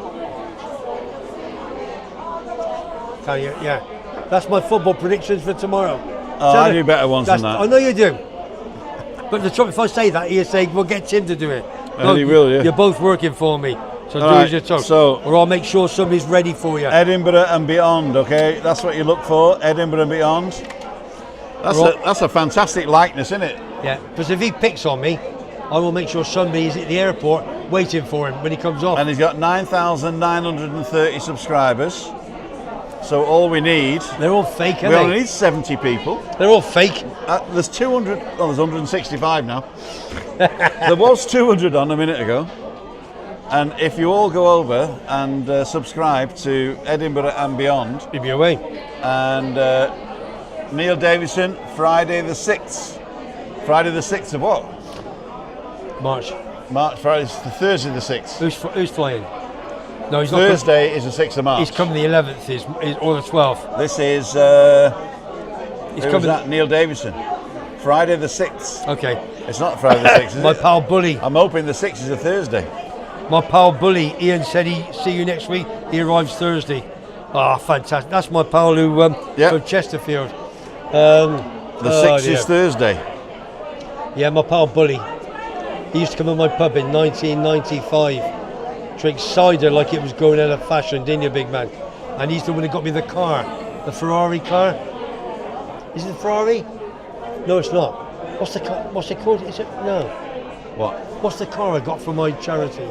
Can you? Yeah. That's my football predictions for tomorrow. Oh, I do better ones than that. I know you do. But the trouble, if I say that, you say, "We'll get Tim to do it." And he will, yeah. You're both working for me, so All do right, as you're told. so- or I'll make sure somebody's ready for you. Edinburgh and beyond, okay? That's what you look for, Edinburgh and beyond. That's a fantastic likeness, isn't it? Yeah, because if he picks on me, I will make sure somebody is at the airport waiting for him when he comes off. And he's got 9,930 subscribers. So all we need, They're all fake, we aren't only they? need 70 people. They're all fake. There's 200, oh, there's 165 now. There was 200 on a minute ago. And if you all go over and subscribe to Edinburgh and beyond, He'll be away. and Neil Davison, Friday the 6th. Friday the 6th of what? March. March, Friday, the Thursday the 6th. Who's flying? No, he's not. Thursday is the 6th of March. He's coming the 11th, or the 12th. This is, He's who was coming. that? Neil Davison. Friday the 6th. Okay. It's not Friday the 6th, is My it? pal Bully. I'm hoping the 6th is a Thursday. My pal Bully. Ian said he'd see you next week. He arrives Thursday. Ah, fantastic. That's my pal who Yep. from Chesterfield. The 6th dear. is Thursday. Yeah, my pal Bully. He used to come in my pub in 1995. Drink cider like it was going out of fashion, didn't you, big man? And he's the one who got me the car, the Ferrari car. Is it the Ferrari? No, it's not. What's the car? What's it called? Is it? No. What? What's the car I got from my charity?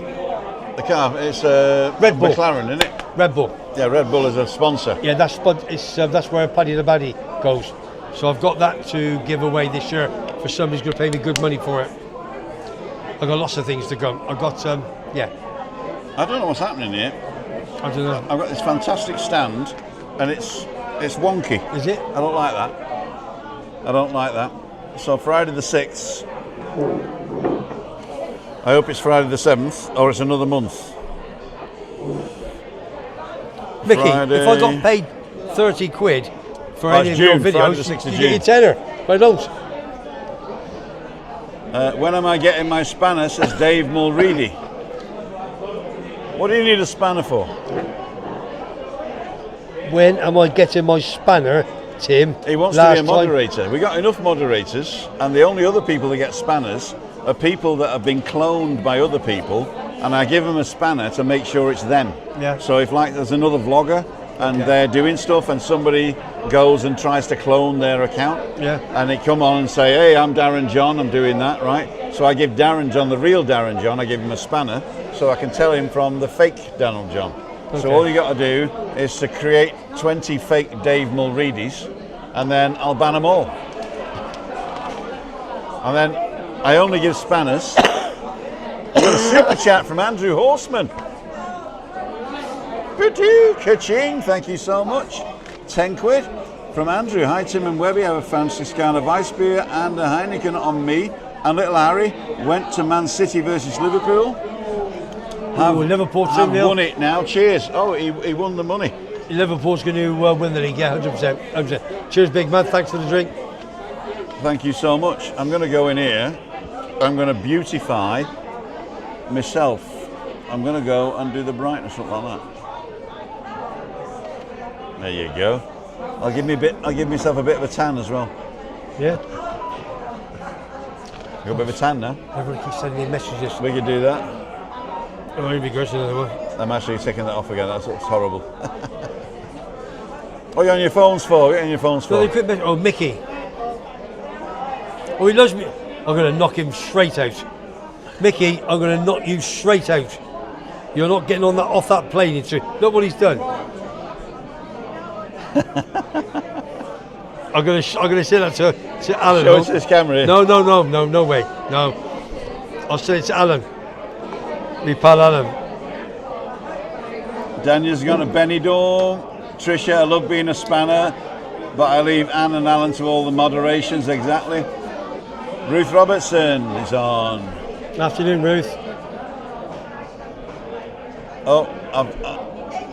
The car, it's Red Bull. McLaren, isn't it? Red Bull. Yeah, Red Bull is a sponsor. Yeah, that's where Paddy the Baddy goes. So I've got that to give away this year for somebody who's going to pay me good money for it. I've got lots of things to go. I've got yeah. I don't know what's happening here. I don't know. I've got this fantastic stand, and it's wonky. Is it? I don't like that. I don't like that. So Friday the 6th. I hope it's Friday the 7th, or it's another month. Mickey, Friday. if I got paid 30 quid for Oh, any it's of your June, Friday videos, the 6th of you June. get your tenner. But I don't. When am I getting my spanner, says Dave Mulready. What do you need a spanner for? When am I getting my spanner, Tim? He wants to Last be a time- moderator. We got enough moderators, and the only other people that get spanners are people that have been cloned by other people, and I give them a spanner to make sure it's them. Yeah. So if like there's another vlogger and Yeah. they're doing stuff and somebody goes and tries to clone their account, Yeah. and they come on and say, hey, I'm Darren John, I'm doing that, right? So I give Darren John, the real Darren John, I give him a spanner so I can tell him from the fake Donald John. So Okay. all you got to do is to create 20 fake Dave Mulreadys, and then I'll ban them all. And then I only give spanners. I've got a super chat from Andrew Horseman. Ka-ching, thank you so much. 10 quid from Andrew. Hi Tim and Webby, I have a Franciscana Weiss beer and a Heineken on me. And little Harry went to Man City versus Liverpool. Liverpool Have 2-0. won it now, cheers. Oh, he won the money. Liverpool's going to win the league, yeah, 100%. 100%. Cheers, big man. Thanks for the drink. Thank you so much. I'm going to go in here. I'm going to beautify myself. I'm going to go and do the brightness up like that. There you go. I'll give myself a bit of a tan as well. Yeah. Got a bit of a tan now. Everyone keeps sending me messages. We could do that. Oh, you'd be great another one. I'm actually taking that off again. That's horrible. What are you on your phones for? What are you on your phones No, for? they quit messaging. Oh, Mickey. Oh, he loves me. I'm going to knock him straight out. Mickey, I'm going to knock you straight out. You're not getting on that off that plane. Look what he's done. I'm going to say that to Alan. Show it to this camera here. No way. No. I'll say it to Alan. Me pal Alan. Daniel's gone to Benidorm. Tricia, I love being a spanner, but I leave Anne and Alan to all the moderations, exactly. Ruth Robertson is on. Afternoon, Ruth. Oh,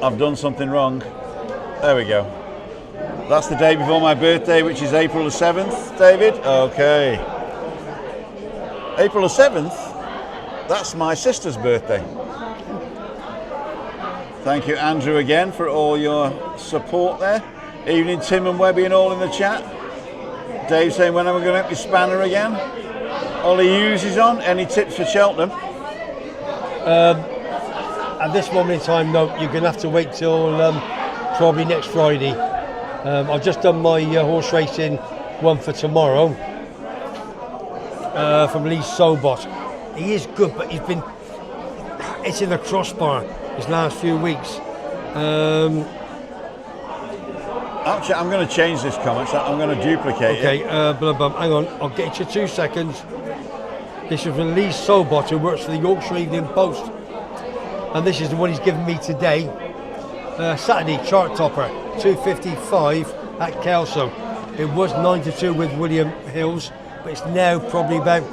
I've done something wrong. There we go. That's the day before my birthday, which is April the 7th, David? Okay. April the 7th? That's my sister's birthday. Thank you, Andrew, again for all your support there. Evening, Tim and Webby and all in the chat. Dave saying, when are we going to have your spanner again? Ollie Hughes is on. Any tips for Cheltenham? At this moment in time, no, you're going to have to wait till probably next Friday. I've just done my horse racing one for tomorrow from Lee Sobot. He is good, but it's in the crossbar his last few weeks. Actually, I'm going to change this comment, so I'm going to duplicate it. Okay, hang on, I'll get you 2 seconds. This is from Lee Sobot, who works for the Yorkshire Evening Post. And this is the one he's given me today. Saturday, chart topper, 255 at Kelso. It was 9-2 with William Hills, but it's now probably about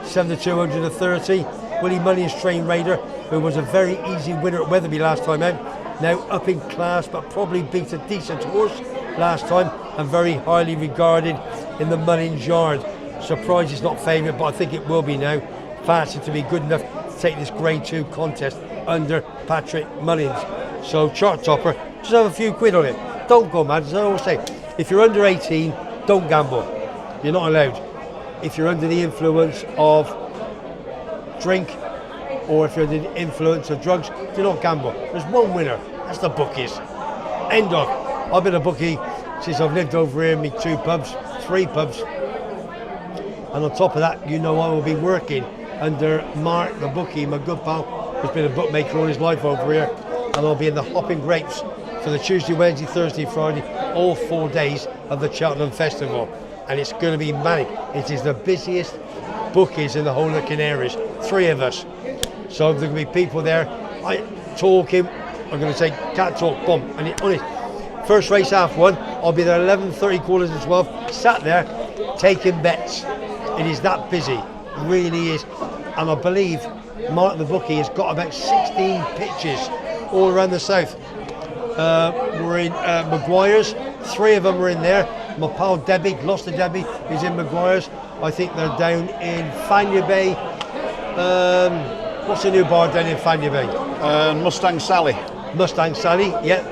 7-230. Willie Mullins trained Raider, who was a very easy winner at Wetherby last time out. Now up in class, but probably beat a decent horse last time, and very highly regarded in the Mullins yard. Surprised it's not favourite, but I think it will be now. Fancied to be good enough to take this Grade 2 contest under Patrick Mullins. So chart topper, just have a few quid on it. Don't go mad, as I always say. If you're under 18, don't gamble. You're not allowed. If you're under the influence of drink, or if you're under the influence of drugs, do not gamble. There's one winner, that's the bookies. End of. I've been a bookie since I've lived over here in my 3 pubs. And on top of that, you know I will be working under Mark, the bookie, my good pal, who's been a bookmaker all his life over here. And I'll be in the Hopping Grapes for the Tuesday, Wednesday, Thursday, Friday, all 4 days of the Cheltenham Festival. And it's going to be manic. It is the busiest bookies in the whole of Canarias. 3 of us. So there will be people there talking. I'm going to say cat talk, bomb. And honest, first race half 1, I'll be there 11:30, quarters to 12, sat there taking bets. It is that busy, it really is. And I believe Mark the bookie has got about 16 pitches all around the south. We're in Maguire's, 3 of them are in there. My pal Debbie, Gloucester Debbie, is in Maguire's. I think they're down in Fania Bay. What's the new bar down in Fania Bay? Mustang Sally. Mustang Sally, yeah.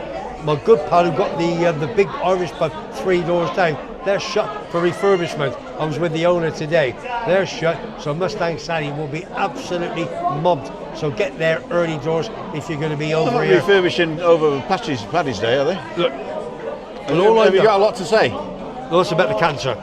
My good pal who got the big Irish pub 3 doors down, they're shut for refurbishment. I was with the owner today. They're shut, so Mustang Sally will be absolutely mobbed. So get there early doors if you're going to be over They're not here. refurbishing over Paddy's Day, are they? Look, Have you got a lot to say? well, it's about the cancer.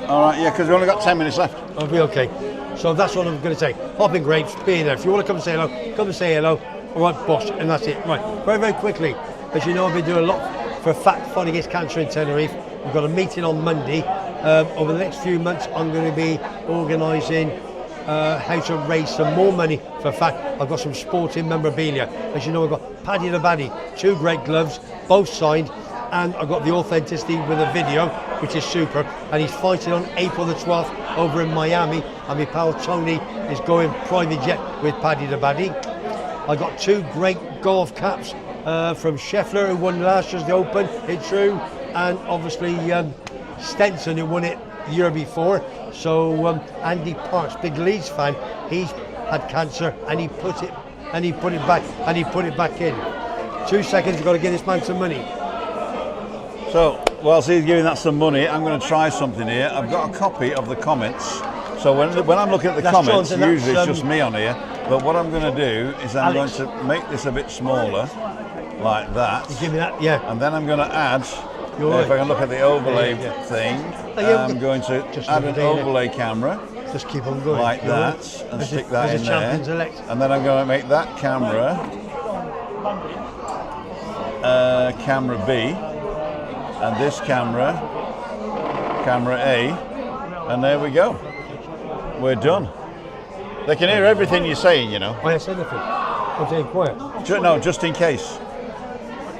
All right, yeah, because we've only got 10 minutes left. I'll be okay. So that's what I'm going to say. Hopping Grapes, be there. If you want to come and say hello, come and say hello. All right, boss, and that's it. Right, very, very quickly. As you know, I've been doing a lot for Fat Fun Against Cancer in Tenerife. We've got a meeting on Monday. Over the next few months, I'm going to be organising how to raise some more money for Fat. I've got some sporting memorabilia. As you know, I've got Paddy the Baddy, 2 great gloves, both signed, and I've got the authenticity with a video, which is super. And he's fighting on April the 12th over in Miami, and my pal Tony is going private jet with Paddy the Baddy. I got 2 great golf caps from Scheffler, who won last year's the Open, it's true, and obviously Stenson, who won it the year before. So Andy Parks, big Leeds fan, he's had cancer, and he put it back in. 2 seconds, you've got to give this man some money. So, whilst he's giving that some money, I'm going to try something here. I've got a copy of the comments. So when I'm looking at the That's comments, Jonathan, usually that's, it's just me on here. But what I'm going to do is I'm Alex. going to make this a bit smaller, like that. You give me that, yeah. And then I'm going to add, You're if right. I can look at the overlay Yeah, yeah. thing, yeah, I'm going to just add look an at it. overlay camera, Just keep on going. like You know? that, and As stick a- that as a in champions there. elect. And then I'm going to make that camera, camera B, and this camera A, and there we go. We're done. They can hear everything you're saying, you know. Oh, yes, anything. I'm saying quiet. No, just in case.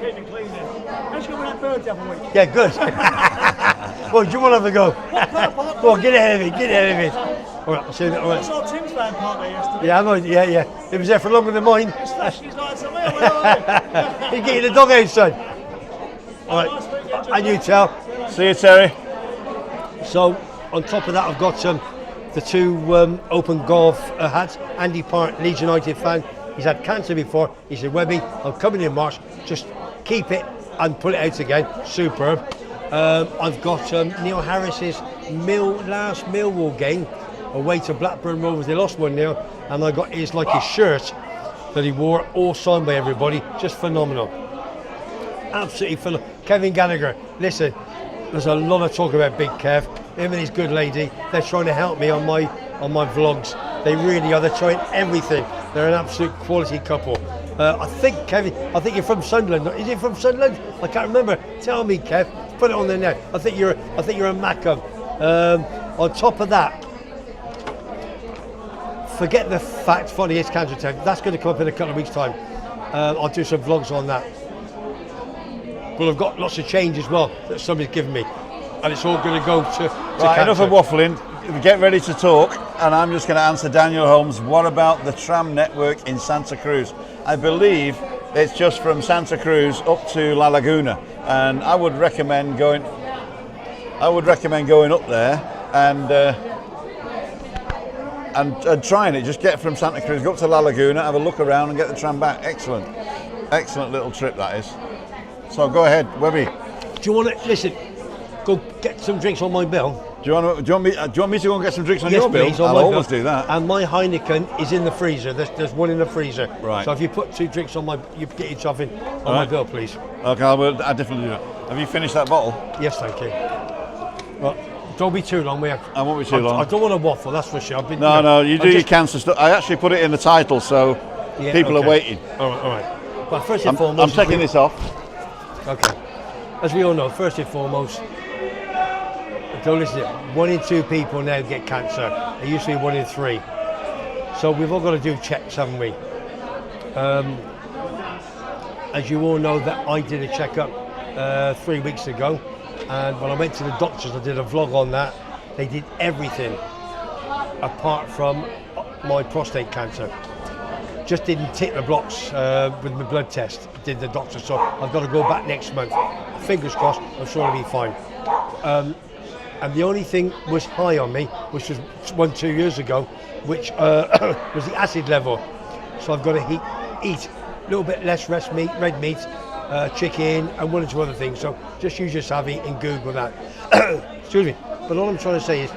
Keep it clean then. How's it going with that bird the other week? Yeah, good. Well, do you want to have a go? Go on, get ahead of it, All right, I'll see you later. All I right. saw Tim's van park there yesterday. Yeah, I know, yeah. It was there for longer than mine. His lights are well. You're getting the dog out, son. All right, and you tell. See you, Terry. So, on top of that, I've got the 2 open golf hats. Andy Park, Leeds United fan, He's had cancer before. He said, Webby, I'm coming in March. Just keep it and pull it out again. Superb. I've got Neil Harris's last Millwall game away to Blackburn Rovers. They lost 1-0, and I got his shirt that he wore, all signed by everybody. Just phenomenal. Absolutely phenomenal. Kevin Gallagher, listen, there's a lot of talk about Big Kev. Him and his good lady, they're trying to help me on my vlogs. They really are. They're trying everything. They're an absolute quality couple. I think, Kevin, you're from Sunderland. Is it from Sunderland? I can't remember. Tell me, Kev. Put it on there now. I think you're a Mackham. On top of that, forget the fact, funny, it's cancer time. That's going to come up in a couple of weeks' time. I'll do some vlogs on that. But I've got lots of change as well that somebody's given me, and it's all going to go to Right, enough of waffling. Get ready to talk, and I'm just going to answer Daniel Holmes. What about the tram network in Santa Cruz? I believe it's just from Santa Cruz up to La Laguna, and I would recommend going up there and trying it. Just get from Santa Cruz, go up to La Laguna, have a look around, and get the tram back. Excellent little trip that is. So go ahead, Webby. Do you want to listen? Go get some drinks on my bill. Do you want me to go and get some drinks on Yes, your bill? please, on I'll my always bill. do that. And my Heineken is in the freezer. There's one in the freezer. Right. So if you put 2 drinks on you get yourself in on my bill, please. Okay, I'll definitely do that. Have you finished that bottle? Yes, thank you. Well, don't be too long. I won't be too long. I don't want to waffle, that's for sure. No, you do your cancer stuff. I actually put it in the title, so people are waiting. All right. But first and I'm foremost, taking this off. Okay. As we all know, first and foremost, don't listen. 1 in 2 people now get cancer. It used to be 1 in 3. So we've all got to do checks, haven't we? As you all know, that I did a checkup 3 weeks ago, and when I went to the doctors, I did a vlog on that. They did everything apart from my prostate cancer. Just didn't tick the blocks with my blood test, did the doctor. So I've got to go back next month. Fingers crossed, I'm sure it'll be fine. And the only thing was high on me, which was 2 years ago, which was the acid level. So I've got to eat a little bit less red meat, chicken, and 1 or 2 other things. So just use your savvy and Google that. Excuse me. But all I'm trying to say is,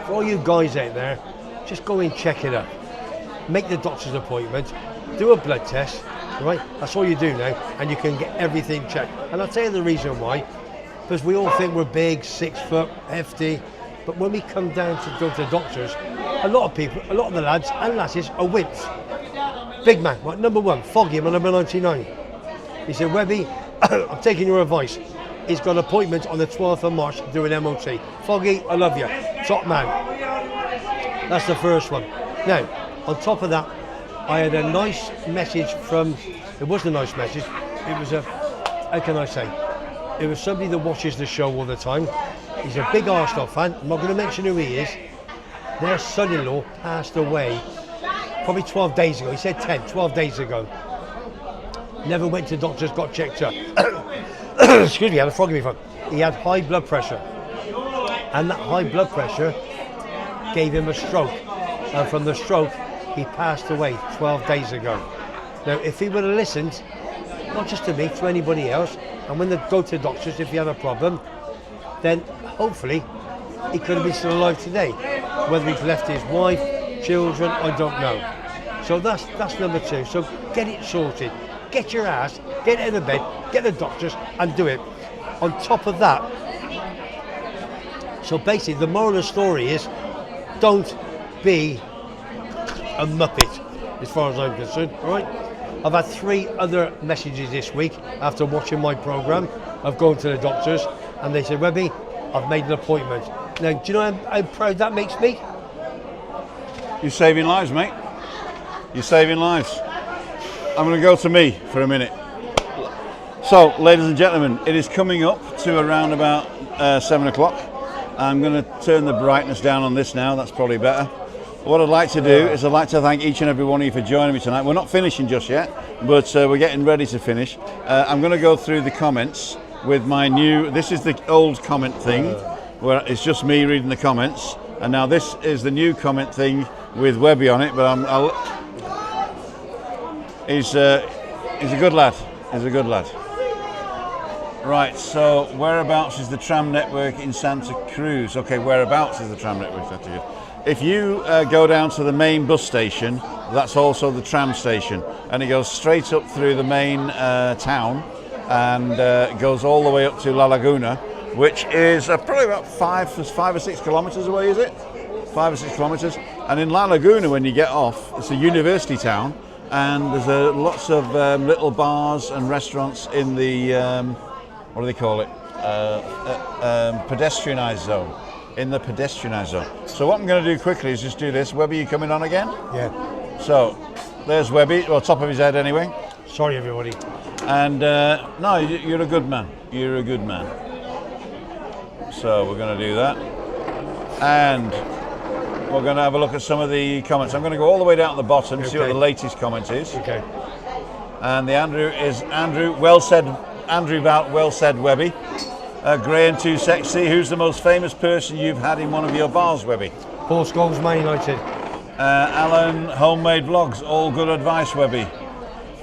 for all you guys out there, just go and check it up. Make the doctor's appointment, do a blood test, right? That's all you do now, and you can get everything checked. And I'll tell you the reason why. Because we all think we're big, 6 foot, hefty, but when we come down to go to the doctors, a lot of the lads and lasses are wimps. Big man, right, number 1, Foggy, my number 99. He said, Webby, I'm taking your advice. He's got an appointment on the 12th of March to do an MOT. Foggy, I love you, top man. That's the first one. Now, on top of that, I had a nice message it wasn't a nice message, it was how can I say? It was somebody that watches the show all the time. He's a big Arsenal fan. I'm not going to mention who he is. Their son-in-law passed away probably 12 days ago. He said 12 days ago. Never went to doctors, got checked up. Excuse me, I had a frog in my throat. He had high blood pressure. And that high blood pressure gave him a stroke. And from the stroke, he passed away 12 days ago. Now, if he would have listened, not just to me, to anybody else, and when they go to the doctors, if he had a problem, then hopefully he could have been still alive today. Whether he's left his wife, children, I don't know. So that's number 2. So get it sorted. Get your ass, get out of bed, get the doctors, and do it. On top of that, so basically the moral of the story is, don't be a muppet, as far as I'm concerned, all right? I've had 3 other messages this week after watching my programme of going to the doctors, and they said, Webby, I've made an appointment. Now, do you know how proud that makes me? You're saving lives, mate. You're saving lives. I'm going to go to me for a minute. So, ladies and gentlemen, it is coming up to around about 7 o'clock. I'm going to turn the brightness down on this now, that's probably better. What I'd like to do is I'd like to thank each and every one of you for joining me tonight. We're not finishing just yet, but we're getting ready to finish. I'm going to go through the comments with my this is the old comment thing, where it's just me reading the comments, and now this is the new comment thing with Webby on it, but He's a good lad. He's a good lad. Right, so whereabouts is the tram network in Santa Cruz? Okay, whereabouts is the tram network in Santa Cruz? If you go down to the main bus station, that's also the tram station, and it goes straight up through the main town, and goes all the way up to La Laguna, which is probably about 5 or 6 kilometres away, is it? 5 or 6 kilometres. And in La Laguna, when you get off, it's a university town, and there's lots of little bars and restaurants in the what do they call it? Pedestrianised zone. In the pedestrianised zone. So what I'm going to do quickly is just do this. Webby, you coming on again? Yeah. So there's Webby, well, top of his head anyway. Sorry, everybody. And no, you're a good man. You're a good man. So we're going to do that. And we're going to have a look at some of the comments. I'm going to go all the way down to the bottom, see what the latest comment is. Okay. And the Andrew is Andrew. Well said, Andrew. About well said, Webby. Grey and Too Sexy. Who's the most famous person you've had in one of your bars, Webby? Paul Scholes, Man United. Alan, Homemade Vlogs. All good advice, Webby.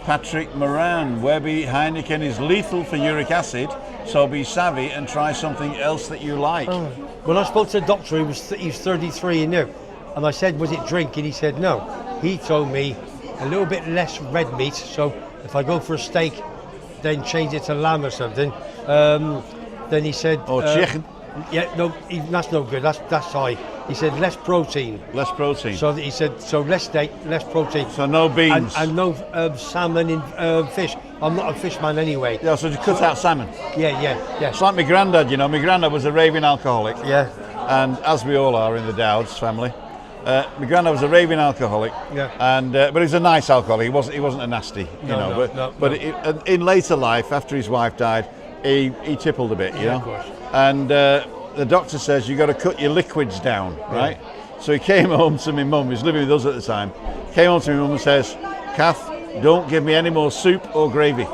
Patrick Moran. Webby, Heineken is lethal for uric acid, so be savvy and try something else that you like. Oh. When I spoke to the doctor, he was 33 and new, and I said, was it drink? And he said no. He told me a little bit less red meat, so if I go for a steak, then change it to lamb or something. Then he said, or chicken. Yeah, no, that's no good. That's high. He said less protein. Less protein. So he said less steak, less protein. So no beans. And no salmon in fish. I'm not a fish man anyway. Yeah, so you cut out salmon. Yeah. It's like my granddad, you know. My granddad was a raving alcoholic. Yeah. And as we all are in the Dowds family. My granddad was a raving alcoholic. Yeah. And but he was a nice alcoholic. He wasn't a nasty, No. But in later life, after his wife died, he tippled a bit, you know. Of course. And the doctor says you got to cut your liquids down, right? So he came home to my mum. He was living with us at the time. Came home to my mum and says, "Kath, don't give me any more soup or gravy."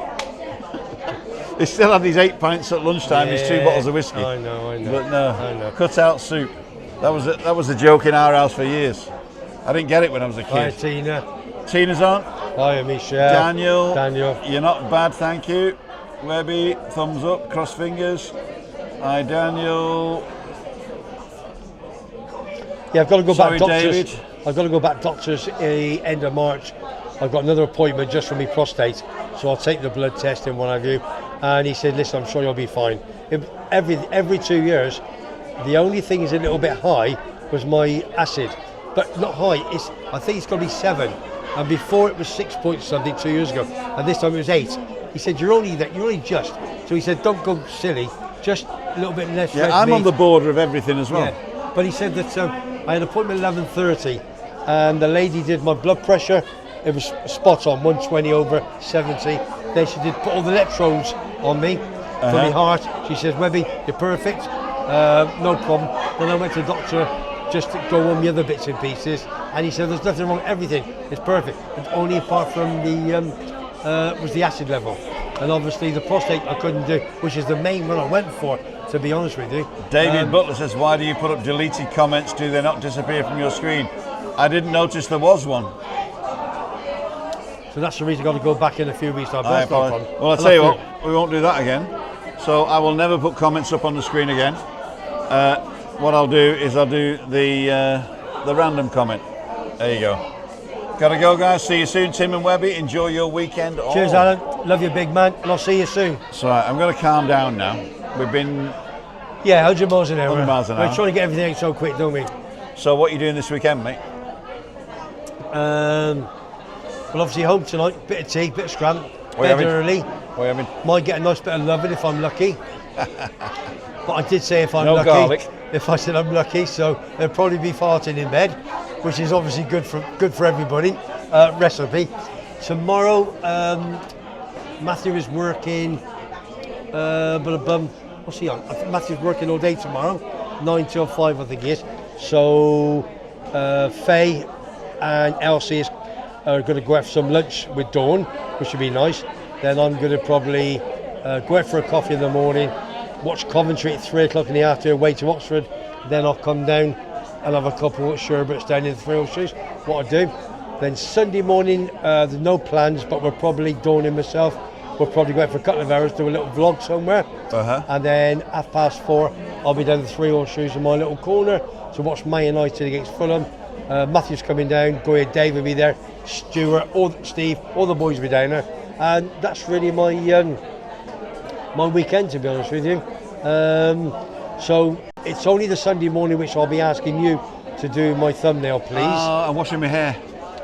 He still had his 8 pints at lunchtime, his 2 bottles of whiskey. I know. But no, I know. cut out soup. That was a joke in our house for years. I didn't get it when I was a Hi, kid. Tina. Tina's on. Hi, Michelle. Daniel. You're not bad, thank you. Webby, thumbs up, cross fingers. Hi, Daniel. Yeah, I've got to go Sorry, back doctors. David. I've got to go back doctors end of March. I've got another appointment just for my prostate, so I'll take the blood test and what have you. And he said, "Listen, I'm sure you'll be fine." Every 2 years, the only thing is a little bit high was my acid, but not high. I think it's got to be 7, and before it was 6 point something 2 years ago, and this time it was 8. He said, "You're only just." So he said, "Don't go silly, just a little bit less." Yeah, red I'm meat." on the border of everything as well. Yeah, but he said that I had an appointment at 11:30, and the lady did my blood pressure. It was spot on, 120/70. Then she did put all the electrodes on me for my heart. She says, "Webby, you're perfect, no problem." Then I went to the doctor just to go on the other bits and pieces, and he said, "There's nothing wrong, everything is perfect. It's only apart from the was the acid level, and obviously the prostate I couldn't do, which is the main one I went for, to be honest with you." David Butler says, "Why do you put up deleted comments? Do they not disappear from your screen?" I didn't notice there was one. So that's the reason I've got to go back in a few weeks time. I apologize. Well, I'll tell you what, we won't do that again. So I will never put comments up on the screen again. What I'll do is I'll do the random comment. There you go. Gotta go, guys. See you soon, Tim and Webby. Enjoy your weekend. Cheers, Alan. Love you, big man. And I'll see you soon. So I'm going to calm down now. We've been... Yeah, 100 miles an hour. 100 miles an hour. We're trying to get everything out so quick, don't we? So what are you doing this weekend, mate? Well, obviously home tonight. Bit of tea, bit of scram. Bed early. What are you having? Might get a nice bit of loving if I'm lucky. But I did say if I'm lucky. Garlic. If I said I'm lucky, so there'll probably be farting in bed, which is obviously good for everybody. Recipe. Tomorrow, Matthew is working. What's he on? I think Matthew's working all day tomorrow, 9 till 5, I think he is. So Faye and Elsie are going to go out for some lunch with Dawn, which would be nice. Then I'm going to probably go out for a coffee in the morning, watch Coventry at 3 o'clock in the afternoon, way to Oxford. Then I'll come down and have a couple of sherbets down in the Three Oceans. What I do. Then Sunday morning, there's no plans, but we're probably dawning myself. We'll probably go out for a couple of hours, do a little vlog somewhere. And then 4:30, I'll be down the 3 horseshoes in my little corner to watch Man United against Fulham. Matthew's coming down, Goya Dave will be there, Stuart, Steve, all the boys will be down there. And that's really my my weekend, to be honest with you. So it's only the Sunday morning which I'll be asking you to do my thumbnail, please. I'm washing my hair.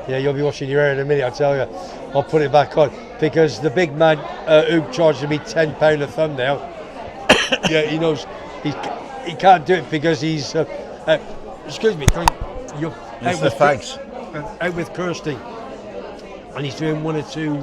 Yeah, you'll be washing your hair in a minute, I tell you. I'll put it back on because the big man who charged me £10 a thumbnail, yeah, he knows he can't do it because he's excuse me, you're It's the fags. Out with Kirsty, and he's doing 1 or 2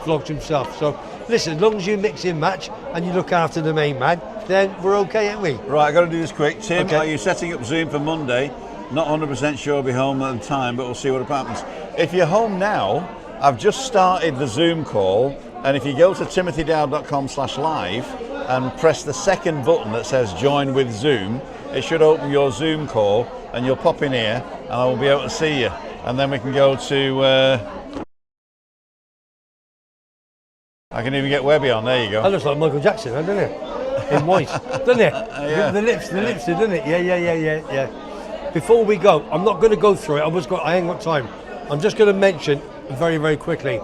vlogs himself. So listen, as long as you mix and match and you look after the main man, then we're okay, aren't we? Right, I've got to do this quick. Tim, Okay. are you setting up Zoom for Monday? Not 100% sure I'll be home at the time, but we'll see what happens. If you're home now, I've just started the Zoom call, and if you go to timothydow.com/live and press the second button that says join with Zoom, it should open your Zoom call, and you'll pop in here, and I will be able to see you. And then we can go to... I can even get Webby on, there you go. That looks like Michael Jackson, doesn't it? In white, doesn't it? Yeah. The lips, doesn't it? Yeah. Before we go, I'm not going to go through it. I ain't got time. I'm just going to mention very, very quickly.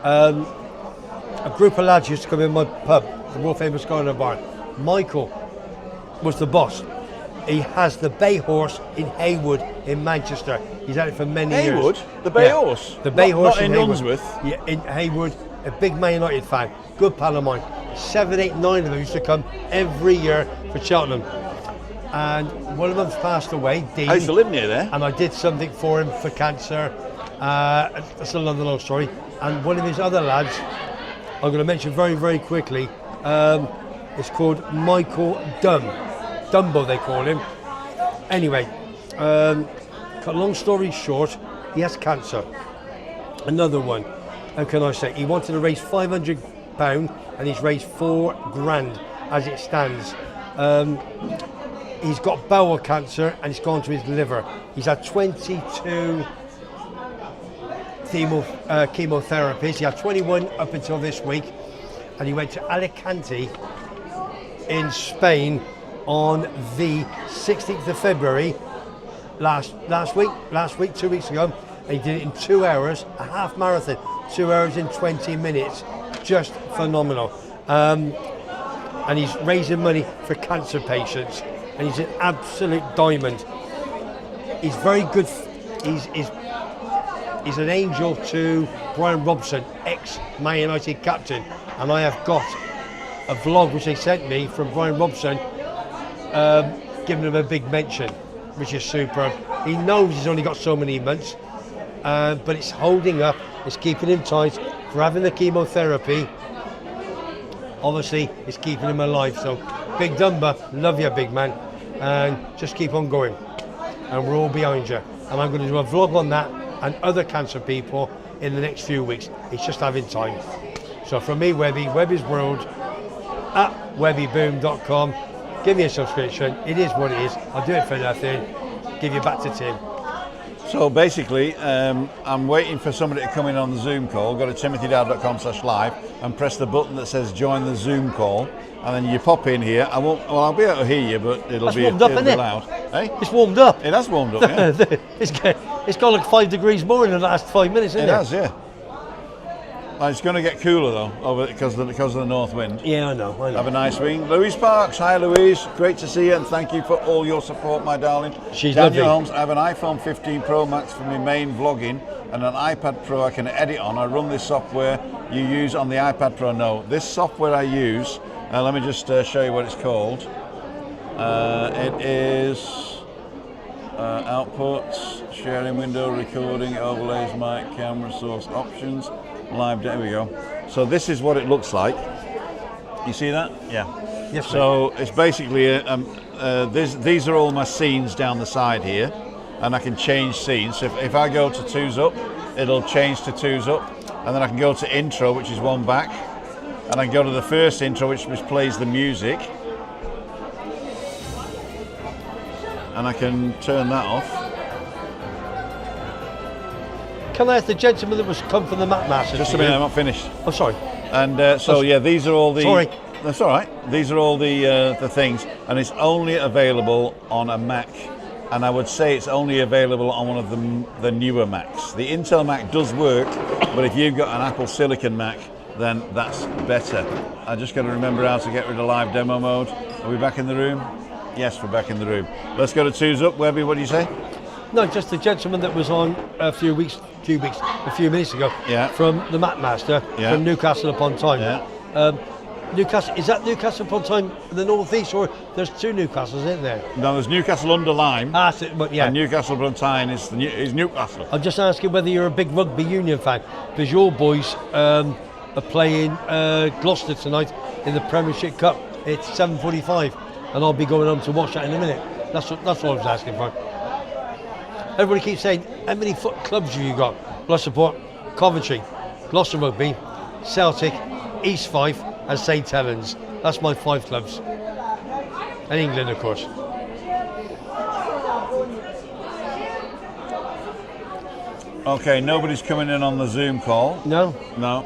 A group of lads used to come in my pub, the world famous Garner Bar. Michael was the boss. He has the Bay Horse in Haywood in Manchester. He's had it for many years. Haywood? The Bay Horse? The Bay Horse not in Haywood. Unsworth? Yeah, in Haywood. A big Man United fan. Good pal of mine. 7, 8, 9 of them used to come every year for Cheltenham. And one of them's passed away, Dean. I used to live near there. And I did something for him for cancer. That's another long story. And one of his other lads, I'm going to mention very, very quickly, it's called Michael Dumbo, they call him. Anyway, cut long story short, he has cancer. Another one, how can I say? He wanted to raise £500 and he's raised £4,000 as it stands. He's got bowel cancer and it's gone to his liver. He's had 22 chemotherapies. He had 21 up until this week, and he went to Alicante in Spain on the 16th of February last week, 2 weeks ago, and he did it in 2 hours, a half marathon, 2 hours and 20 minutes, just phenomenal. And he's raising money for cancer patients, and he's an absolute diamond. He's very good. He's an angel to Brian Robson, ex-Man United captain, and I have got a vlog which they sent me from Brian Robson, giving him a big mention, which is superb. He knows he's only got so many months, but it's holding up, it's keeping him tight for having the chemotherapy. Obviously, it's keeping him alive. So, Big Dumbo, love you, big man, and just keep on going. And we're all behind you. And I'm going to do a vlog on that and other cancer people in the next few weeks. It's just having time. So from me, Webby, Webby's World at webbyboom.com. Give me a subscription. It is what it is. I'll do it for nothing. Give you back to Tim. So basically, I'm waiting for somebody to come in on the Zoom call. Go to timothydow.com/live and press the button that says join the Zoom call, and then you pop in here. I'll be able to hear you, but it'll be loud. Hey? It's warmed up. It has warmed up, yeah. It's got like 5 degrees more in the last 5 minutes, isn't it? It has, yeah. It's going to get cooler though, because of the north wind. Yeah, I know. Have a nice week. Louise Parks, hi Louise. Great to see you, and thank you for all your support, my darling. She's Daniel lovely. Holmes, I have an iPhone 15 Pro Max for my main vlogging and an iPad Pro I can edit on. I run this software you use on the iPad Pro. No, this software I use, let me just show you what it's called. It is outputs, sharing window, recording, overlays, mic, camera, source options, live, there we go. So this is what it looks like. You see that? Yeah. Yes, so it's basically, these are all my scenes down the side here, and I can change scenes. So if I go to 2's up, it'll change to 2's up, and then I can go to intro, which is 1 back, and I can go to the first intro, which plays the music, and I can turn that off. Can I ask the gentleman that was come from the Map Master? Just a minute, I'm not finished. Oh, sorry. And so yeah, these are all the. Sorry. That's all right. These are all the things, and it's only available on a Mac, and I would say it's only available on one of the newer Macs. The Intel Mac does work, but if you've got an Apple Silicon Mac, then that's better. I just got to remember how to get rid of live demo mode. Are we back in the room? Yes, we're back in the room. Let's go to twos up. Webby, what do you say? No, just the gentleman that was on a few minutes ago. Yeah. From the Map Master, Yeah. from Newcastle upon Tyne. Yeah. Newcastle, is that Newcastle upon Tyne in the northeast, or there's two Newcastles, isn't there? No, there's Newcastle under Lyme, But yeah. and Newcastle upon Tyne is Newcastle. I'm just asking whether you're a big rugby union fan, because your boys are playing Gloucester tonight in the Premiership Cup. It's 7:45, and I'll be going home to watch that in a minute. That's what I was asking for. Everybody keeps saying, how many foot clubs have you got? Well, I support Coventry, Gloucester Rugby, Celtic, East Fife, and St Helens. That's my 5 clubs. And England, of course. Okay, nobody's coming in on the Zoom call. No? No.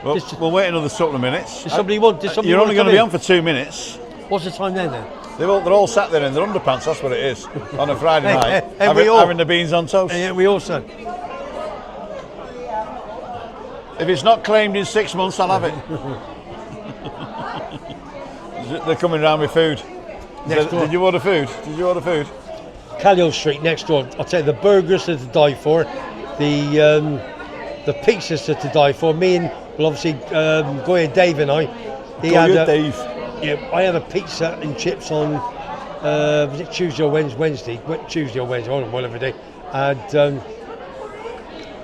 Well, we'll wait another couple of minutes. Does somebody want? You're only going to be on for 2 minutes. What's the time then? They're all sat there in their underpants. That's what it is on a Friday night, we having the beans on toast. Yeah, we all said. If it's not claimed in 6 months, I'll have it. They're coming round with food. Next door. Did you order food? Callio Street next door. I'll tell you, the burgers are to die for. The pizzas are to die for. Me and obviously Goya Dave and I. Dave. Yeah, I had a pizza and chips on was it Tuesday or Wednesday? Tuesday or Wednesday, whatever day. And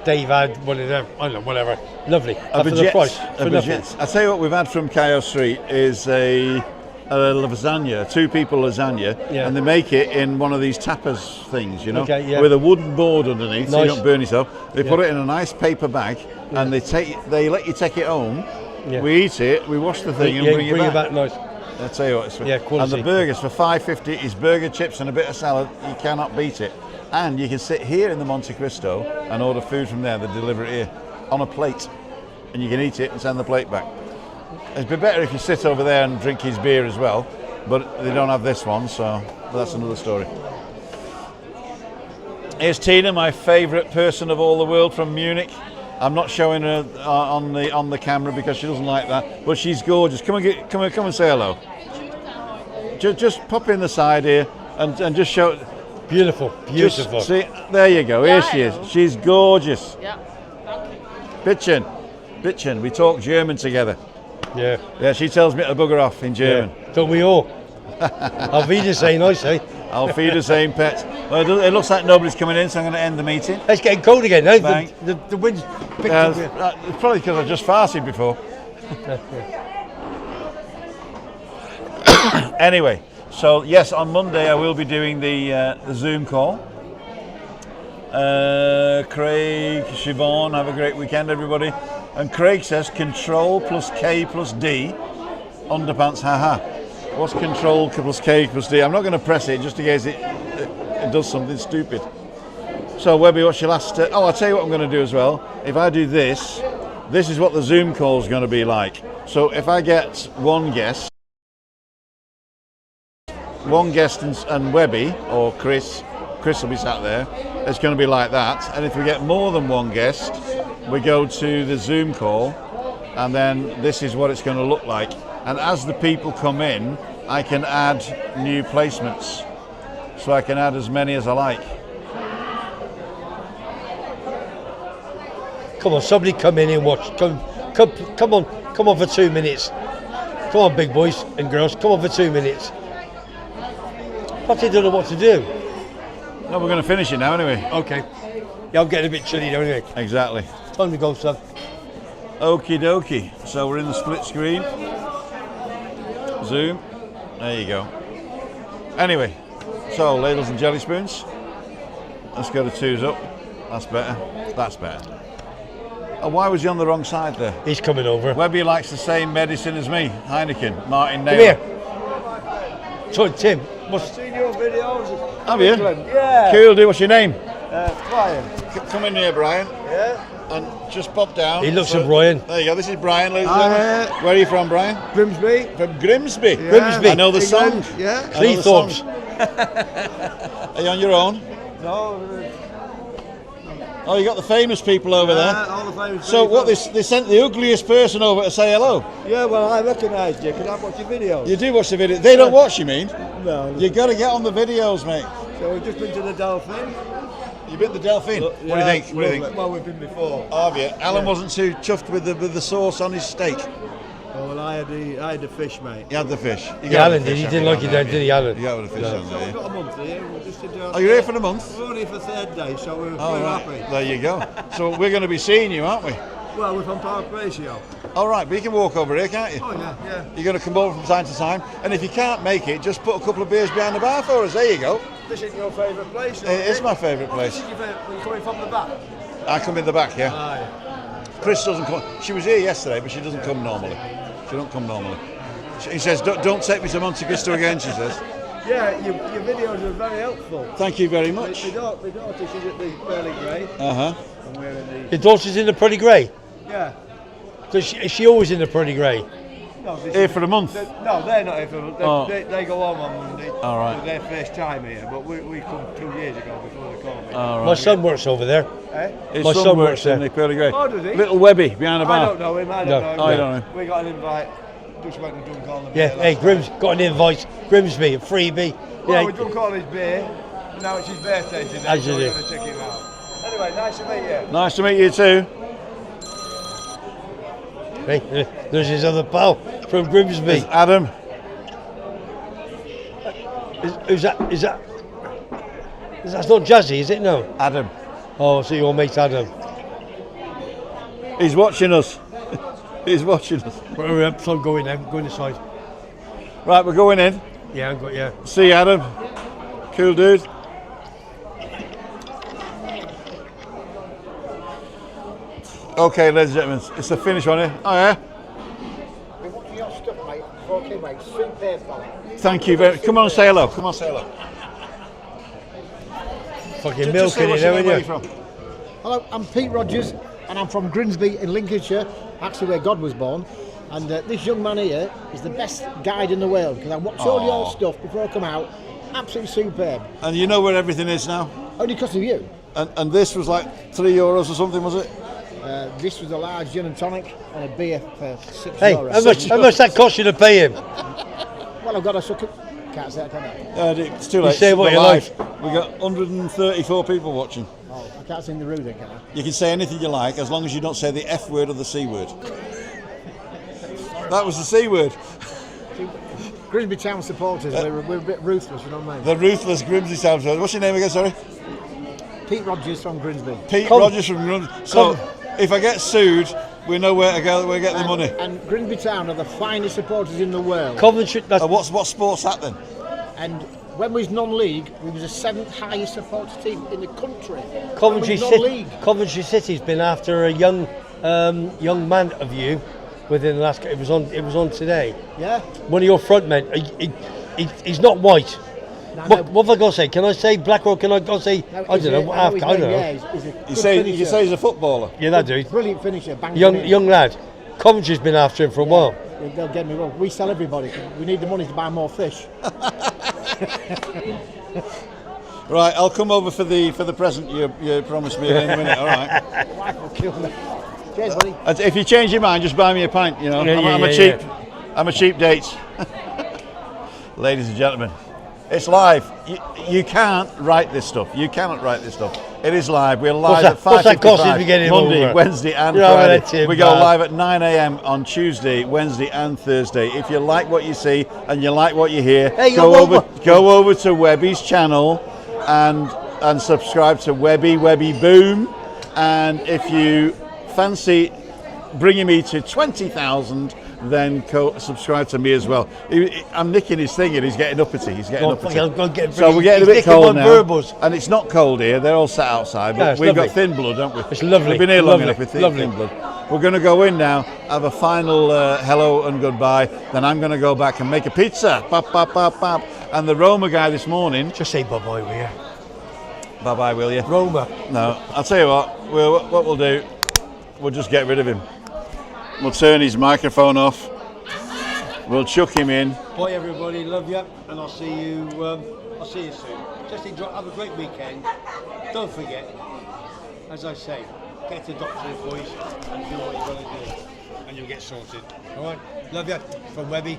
Dave had one of them. I don't know, whatever. Lovely. For the price. For nothing. I tell you what, we've had from Callio Street is a lasagna, 2 people lasagna, Yeah. and they make it in one of these tapas things, you know, Okay, yeah. with a wooden board underneath, so you Nice. don't burn yourself. They put Yeah. it in a nice paper bag, and they let you take it home. Yeah. We eat it, we wash the thing, and bring it back. Nice. I tell you what, it's Quality. And the burgers for $5.50 is burger, chips, and a bit of salad. You cannot beat it. And you can sit here in the MonteCristo and order food from there. They deliver it here on a plate, and you can eat it and send the plate back. It'd be better if you sit over there and drink his beer as well, but they don't have this one, so that's another story. Here's Tina, my favourite person of all the world from Munich. I'm not showing her on the camera because she doesn't like that, but she's gorgeous. Come and say hello. Just pop in the side here and just show. Beautiful. Just see, there you go. Here she is. She's gorgeous. Yeah. Bitchen. We talk German together. Yeah. Yeah, she tells me to bugger off in German. Yeah. Don't we all? Auf Wiedersehen, I say. Auf Wiedersehen, pet. Well, it looks like nobody's coming in, so I'm going to end the meeting. It's getting cold again now. Bang. The wind's picked up. It's probably because I just farted before. Anyway, so yes, on Monday I will be doing the Zoom call. Craig, Siobhan, have a great weekend, everybody. And Craig says Control plus K plus D, underpants, haha. What's Control plus K plus D? I'm not going to press it just in case it does something stupid. So Webby, what's your last? I'll tell you what I'm going to do as well. If I do this, this is what the Zoom call is going to be like. So if I get one guest and Webby or Chris will be sat there. It's going to be like that. And if we get more than one guest, we go to the Zoom call, and then this is what it's going to look like. And as the people come in, I can add new placements. So I can add as many as I like. Come on, somebody come in and watch. Come on for 2 minutes. Come on, big boys and girls, come on for 2 minutes. But they don't know what to do. No, we're going to finish it now anyway. Okay. Yeah, I'm getting a bit chilly now anyway. Exactly. Time to go, son. Okie dokie. So we're in the split screen. Zoom. There you go. Anyway, so ladles and jelly spoons. Let's go to twos up. That's better. That's better. Oh, why was he on the wrong side there? He's coming over. Webby likes the same medicine as me. Heineken. Martin Come Naylor. here. So, Tim, I've seen your videos. Have you? Yeah. Cool, dude. What's your name? Brian. Come in here, Brian. Yeah. And just pop down. He looks at Brian. There you go. This is Brian, ladies and gentlemen. Where are you from, Brian? Grimsby. From Grimsby. Yeah. Grimsby. I know the song. Yeah. I know the Cleethorpes. song. Are you on your own? No. Oh, you got the famous people over there. All the famous So people. what? They sent the ugliest person over to say hello. Yeah, well, I recognised you because I watch your videos. You do watch the video. They don't watch, you mean? No. You got to get on the videos, mate. So we've just been to the Dolphin. You been to the Delphine? What do you think? What do you think? Well, we've been before. Have you? Alan wasn't too chuffed with the sauce on his steak. Oh, well, I had the fish, mate. He had the fish. Yeah, Alan did. He didn't like it then, did he, Alan? You got the fish on there. We've got a month here. We're just Oh, you're here for the month? We're only for third day, so we're Right. happy. There you go. So we're going to be seeing you, aren't we? Well, we're from Park Ratio. All right, but you can walk over here, can't you? Oh, yeah. You're going to come over from time to time, and if you can't make it, just put a couple of beers behind the bar for us. There you go. This is your favourite place? It is my favourite place. This is your favourite. Are you coming from the back? I come in the back, yeah. Aye. Chris doesn't come. She was here yesterday, but she doesn't come normally. She don't come normally. He says, don't take me to MonteCristo again, she says. Yeah, your videos are very helpful. Thank you very much. My daughter, she's at the Pearly Grey. Uh-huh. And we're in the... Your daughter's in the Pearly Grey? Yeah. Is she always in the Pearly Grey? No, Here for a month? No, they're not here for a month. Oh. They go home on Monday. All right. It's their first time here, but we come 2 years ago before they called me. All right. My son works over there. Eh? His my son son works works in there. the Pearly Grey. Oh, does he? Little Webby behind the bar. I don't know him, I don't know him. I don't know. We got an invite. Just went and drunk all the Yeah, beer. hey, got an invite. Grimsby, a freebie. Well, Yeah, we drunk all his beer. And now it's his birthday today, As so you we're do. going to check him out. Anyway, nice to meet you. Nice to meet you too. hey, there's his other pal from Grimsby. Adam. Is that's not Jazzy, is it? No. Adam. Oh, so your mate Adam. He's watching us. He's watching us. Hurry up, so I'm going now. Go inside. Right, we're going in. Yeah, yeah. See you, Adam. Cool dude. Okay, ladies and gentlemen, it's the finish one here. Oh yeah. Been watching your stuff, mate. Okay, mate. Superb, fella. Thank you very much. Come on, say hello. Come on, say hello. Fucking Just say milking what's it, your name, haven't where you? you from? Hello, I'm Pete Rogers, and I'm from Grimsby in Lincolnshire, actually where God was born. And this young man here is the best guide in the world because I watched all your stuff before I come out. Absolutely superb. And you know where everything is now? Only because of you. And this was like €3 or something, was it? This was a large gin and tonic and a beer for €6. Hey, how much that cost you to pay him? Well, I've got a sucker. Can't say that, can I? It's too late. say what We're you live. We got 134 people watching. Oh, I can't sing the rude then, can I? You can say anything you like as long as you don't say the F word or the C word. That was the C word. Grimsby Town supporters, we're a bit ruthless, you know what I mean? The ruthless Grimsby Town. What's your name again, sorry? Pete Rogers from Grimsby. Pete Rogers from Grimsby. So if I get sued, we know where to go, where to get the money. And Grimsby Town are the finest supporters in the world. Coventry. What sport's that then? And when we was non-league, we was the 7th highest supporter team in the country. Coventry When we was City. non-league. Coventry City's been after a young man of you within the last. It was on today. Yeah. One of your front men. He's not white. No, What have I got to say? Can I say black or can I go say? no, I don't know. I don't know. Yeah, he's a You good say finisher. he's a footballer. Yeah, that dude. Brilliant finisher. Bang Young lad. Coventry's been after him for a while. They'll get me wrong. We sell everybody. We need the money to buy more fish. Right, I'll come over for the present you promised me in a minute. All right. Wife will kill me. Cheers, buddy. And if you change your mind, just buy me a pint. You know, Yeah, I'm a cheap date. Ladies and gentlemen, it's live. You can't write this stuff. You cannot write this stuff. It is live. We're live at 5:55. What's that cost if you get him Monday, over? Wednesday and You're having a Friday. tip, We go man. live at 9 a.m. on Tuesday, Wednesday and Thursday. If you like what you see and you like what you hear, Hey, go go over to Webby's channel and subscribe to Webby Boom. And if you fancy bringing me to 20,000, then subscribe to me as well. I'm nicking his thing and he's getting uppity. So we're getting a bit cold now. Verbals. And it's not cold here. They're all sat outside. But Yeah, it's we've lovely. got thin blood, haven't we? It's lovely. We've been here long Lovely. enough with thin Lovely. blood. We're going to go in now, have a final hello and goodbye. Then I'm going to go back and make a pizza. Bap, bap, bap, bap. And the Roma guy this morning, Just say bye bye, will you? Bye-bye, will you? Roma. No, I'll tell you what we'll do, we'll just get rid of him. We'll turn his microphone off. We'll chuck him in. Bye everybody, love you, and I'll see you soon. Just enjoy, have a great weekend. Don't forget, as I say, get to the doctor's boys and do what you're going to do, and you'll get sorted. All right, love you, from Webby,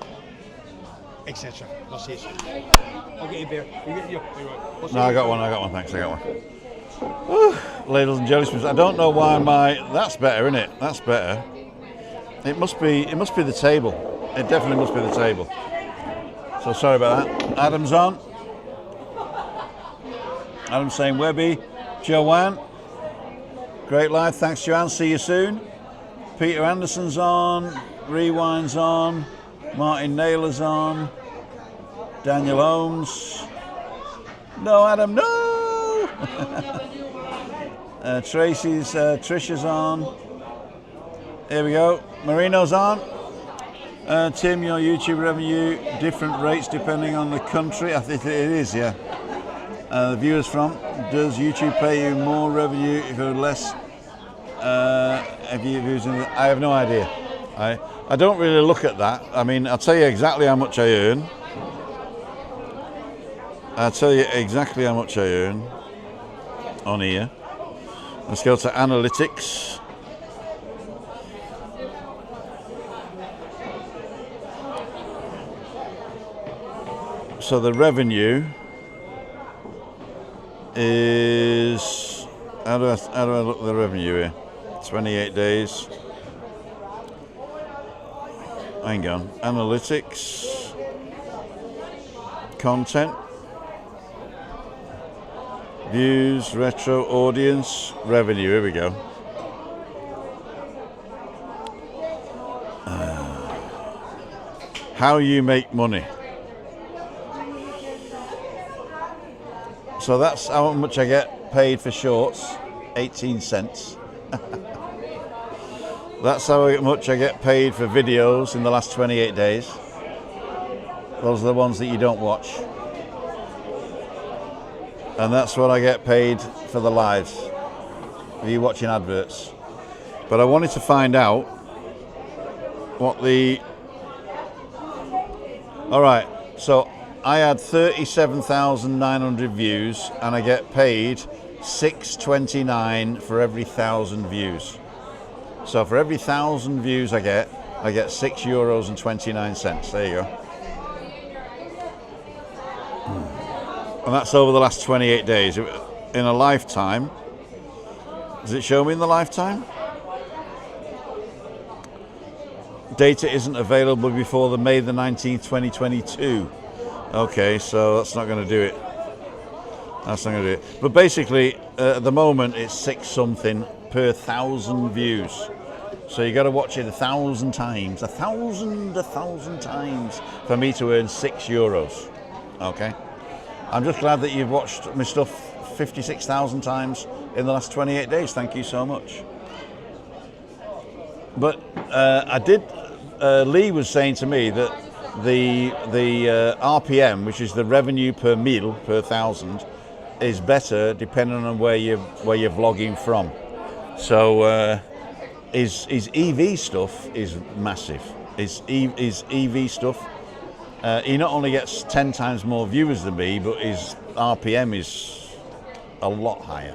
etc. I'll see you soon. I'll get you a beer. You get your. No, I got one, thanks, I got one. Ladles and jelly spoons. I don't know why that's better, isn't it? That's better. It must be the table. It definitely must be the table. So sorry about that. Adam's on. Adam's saying Webby, Joanne. Great live, thanks Joanne, see you soon. Peter Anderson's on, Rewind's on, Martin Naylor's on, Daniel Holmes. No, Adam, no! Trisha's on. Here we go, Marino's on. Tim, your YouTube revenue, different rates depending on the country. I think it is, yeah. The viewers from, does YouTube pay you more revenue if you're less? If you views in I have no idea. I don't really look at that. I mean, I'll tell you exactly how much I earn. On here. Let's go to analytics. So the revenue is, how do I look at the revenue here? 28 days. Hang on, analytics, content, views, retro, audience, revenue, here we go. How you make money. So that's how much I get paid for shorts, 18 cents. That's how much I get paid for videos in the last 28 days. Those are the ones that you don't watch. And that's what I get paid for the lives, if you're watching adverts. But I wanted to find out what the... Alright, so I had 37,900 views and I get paid $6.29 for every 1,000 views. So for every 1,000 views I get €6.29. There you go. And that's over the last 28 days. In a lifetime, does it show me in the lifetime? Data isn't available before the May the 19th, 2022. Okay, so that's not going to do it. That's not going to do it. But basically, at the moment, it's 6 something per 1,000 views. So you got to watch it 1,000 times, 1,000 times for me to earn €6. Okay. I'm just glad that you've watched my stuff 56,000 times in the last 28 days. Thank you so much. But Lee was saying to me that the RPM, which is the revenue per meal per 1,000, is better depending on where you're vlogging from. So his EV stuff is massive. His EV stuff. He not only gets 10 times more viewers than me, but his RPM is a lot higher.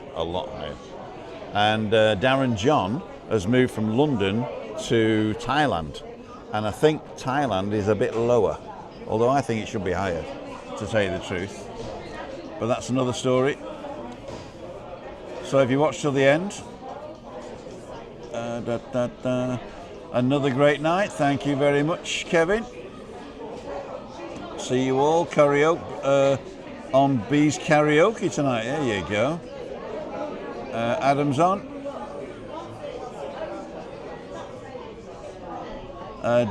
And Darren John has moved from London to Thailand. And I think Thailand is a bit lower, although I think it should be higher, to tell you the truth. But that's another story. So if you watch till the end, another great night. Thank you very much, Kevin. See you all karaoke on Bee's Karaoke tonight. There you go. Adam's on.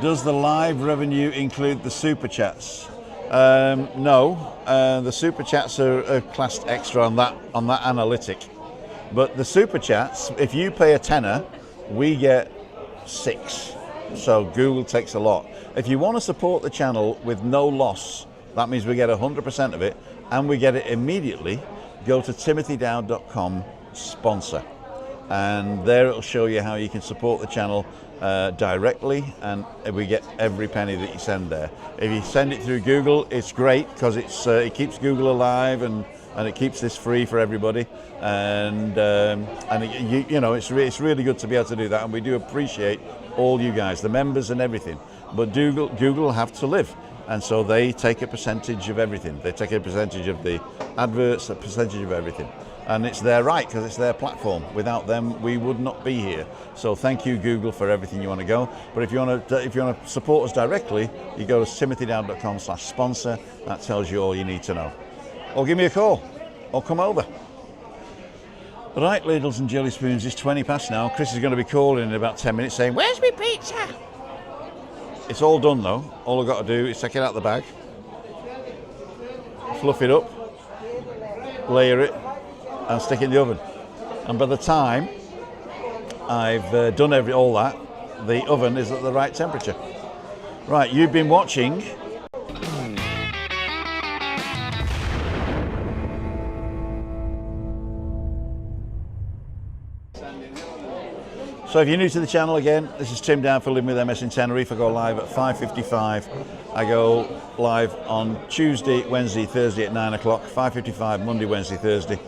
Does the live revenue include the super chats? No, the super chats are classed extra on that analytic. But the super chats, if you pay a tenner, we get 6. So Google takes a lot. If you want to support the channel with no loss, that means we get 100% of it, and we get it immediately. go to timothydow.com sponsor, and there it'll show you how you can support the channel directly, and we get every penny that you send there. If you send it through Google, it's great because it keeps Google alive, and it keeps this free for everybody, and it's really good to be able to do that, and we do appreciate all you guys, the members and everything. But Google have to live, and so they take a percentage of everything. They take a percentage of the adverts, a percentage of everything, and it's their right because it's their platform. Without them, we would not be here. So thank you, Google, for everything you want to go. But if you want to support us directly, you go to timothydow.com/sponsor. That tells you all you need to know. Or give me a call, or come over. Right, ladles and jelly spoons, it's 20 past now. Chris is going to be calling in about 10 minutes saying, "Where's my pizza?" It's all done though. All I've got to do is take it out of the bag, fluff it up, layer it, and stick it in the oven. And by the time I've done all that, the oven is at the right temperature. Right, you've been watching So if you're new to the channel, again, this is Tim down for Living with MS in Tenerife. I go live at 5:55. I go live on Tuesday, Wednesday, Thursday at 9 o'clock, 5:55, Monday, Wednesday, Thursday.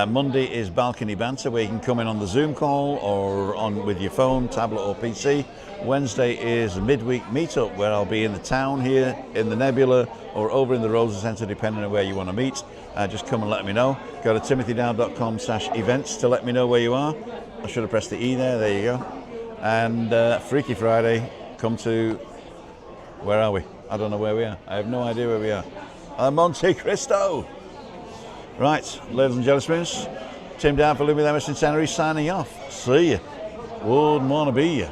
Monday is balcony banter, where you can come in on the Zoom call or on with your phone, tablet or PC. Wednesday is a midweek meetup, where I'll be in the town here, in the Nebula, or over in the Rosa Centre, depending on where you want to meet. Just come and let me know. Go to timothydow.com/events to let me know where you are. I should have pressed the E there you go. And Freaky Friday, come to, where are we? I don't know where we are. I have no idea where we are. MonteCristo. Right, ladies and gentlemen, Tim down for Living with MS in Tenerife signing off. See ya. Wouldn't want to be ya.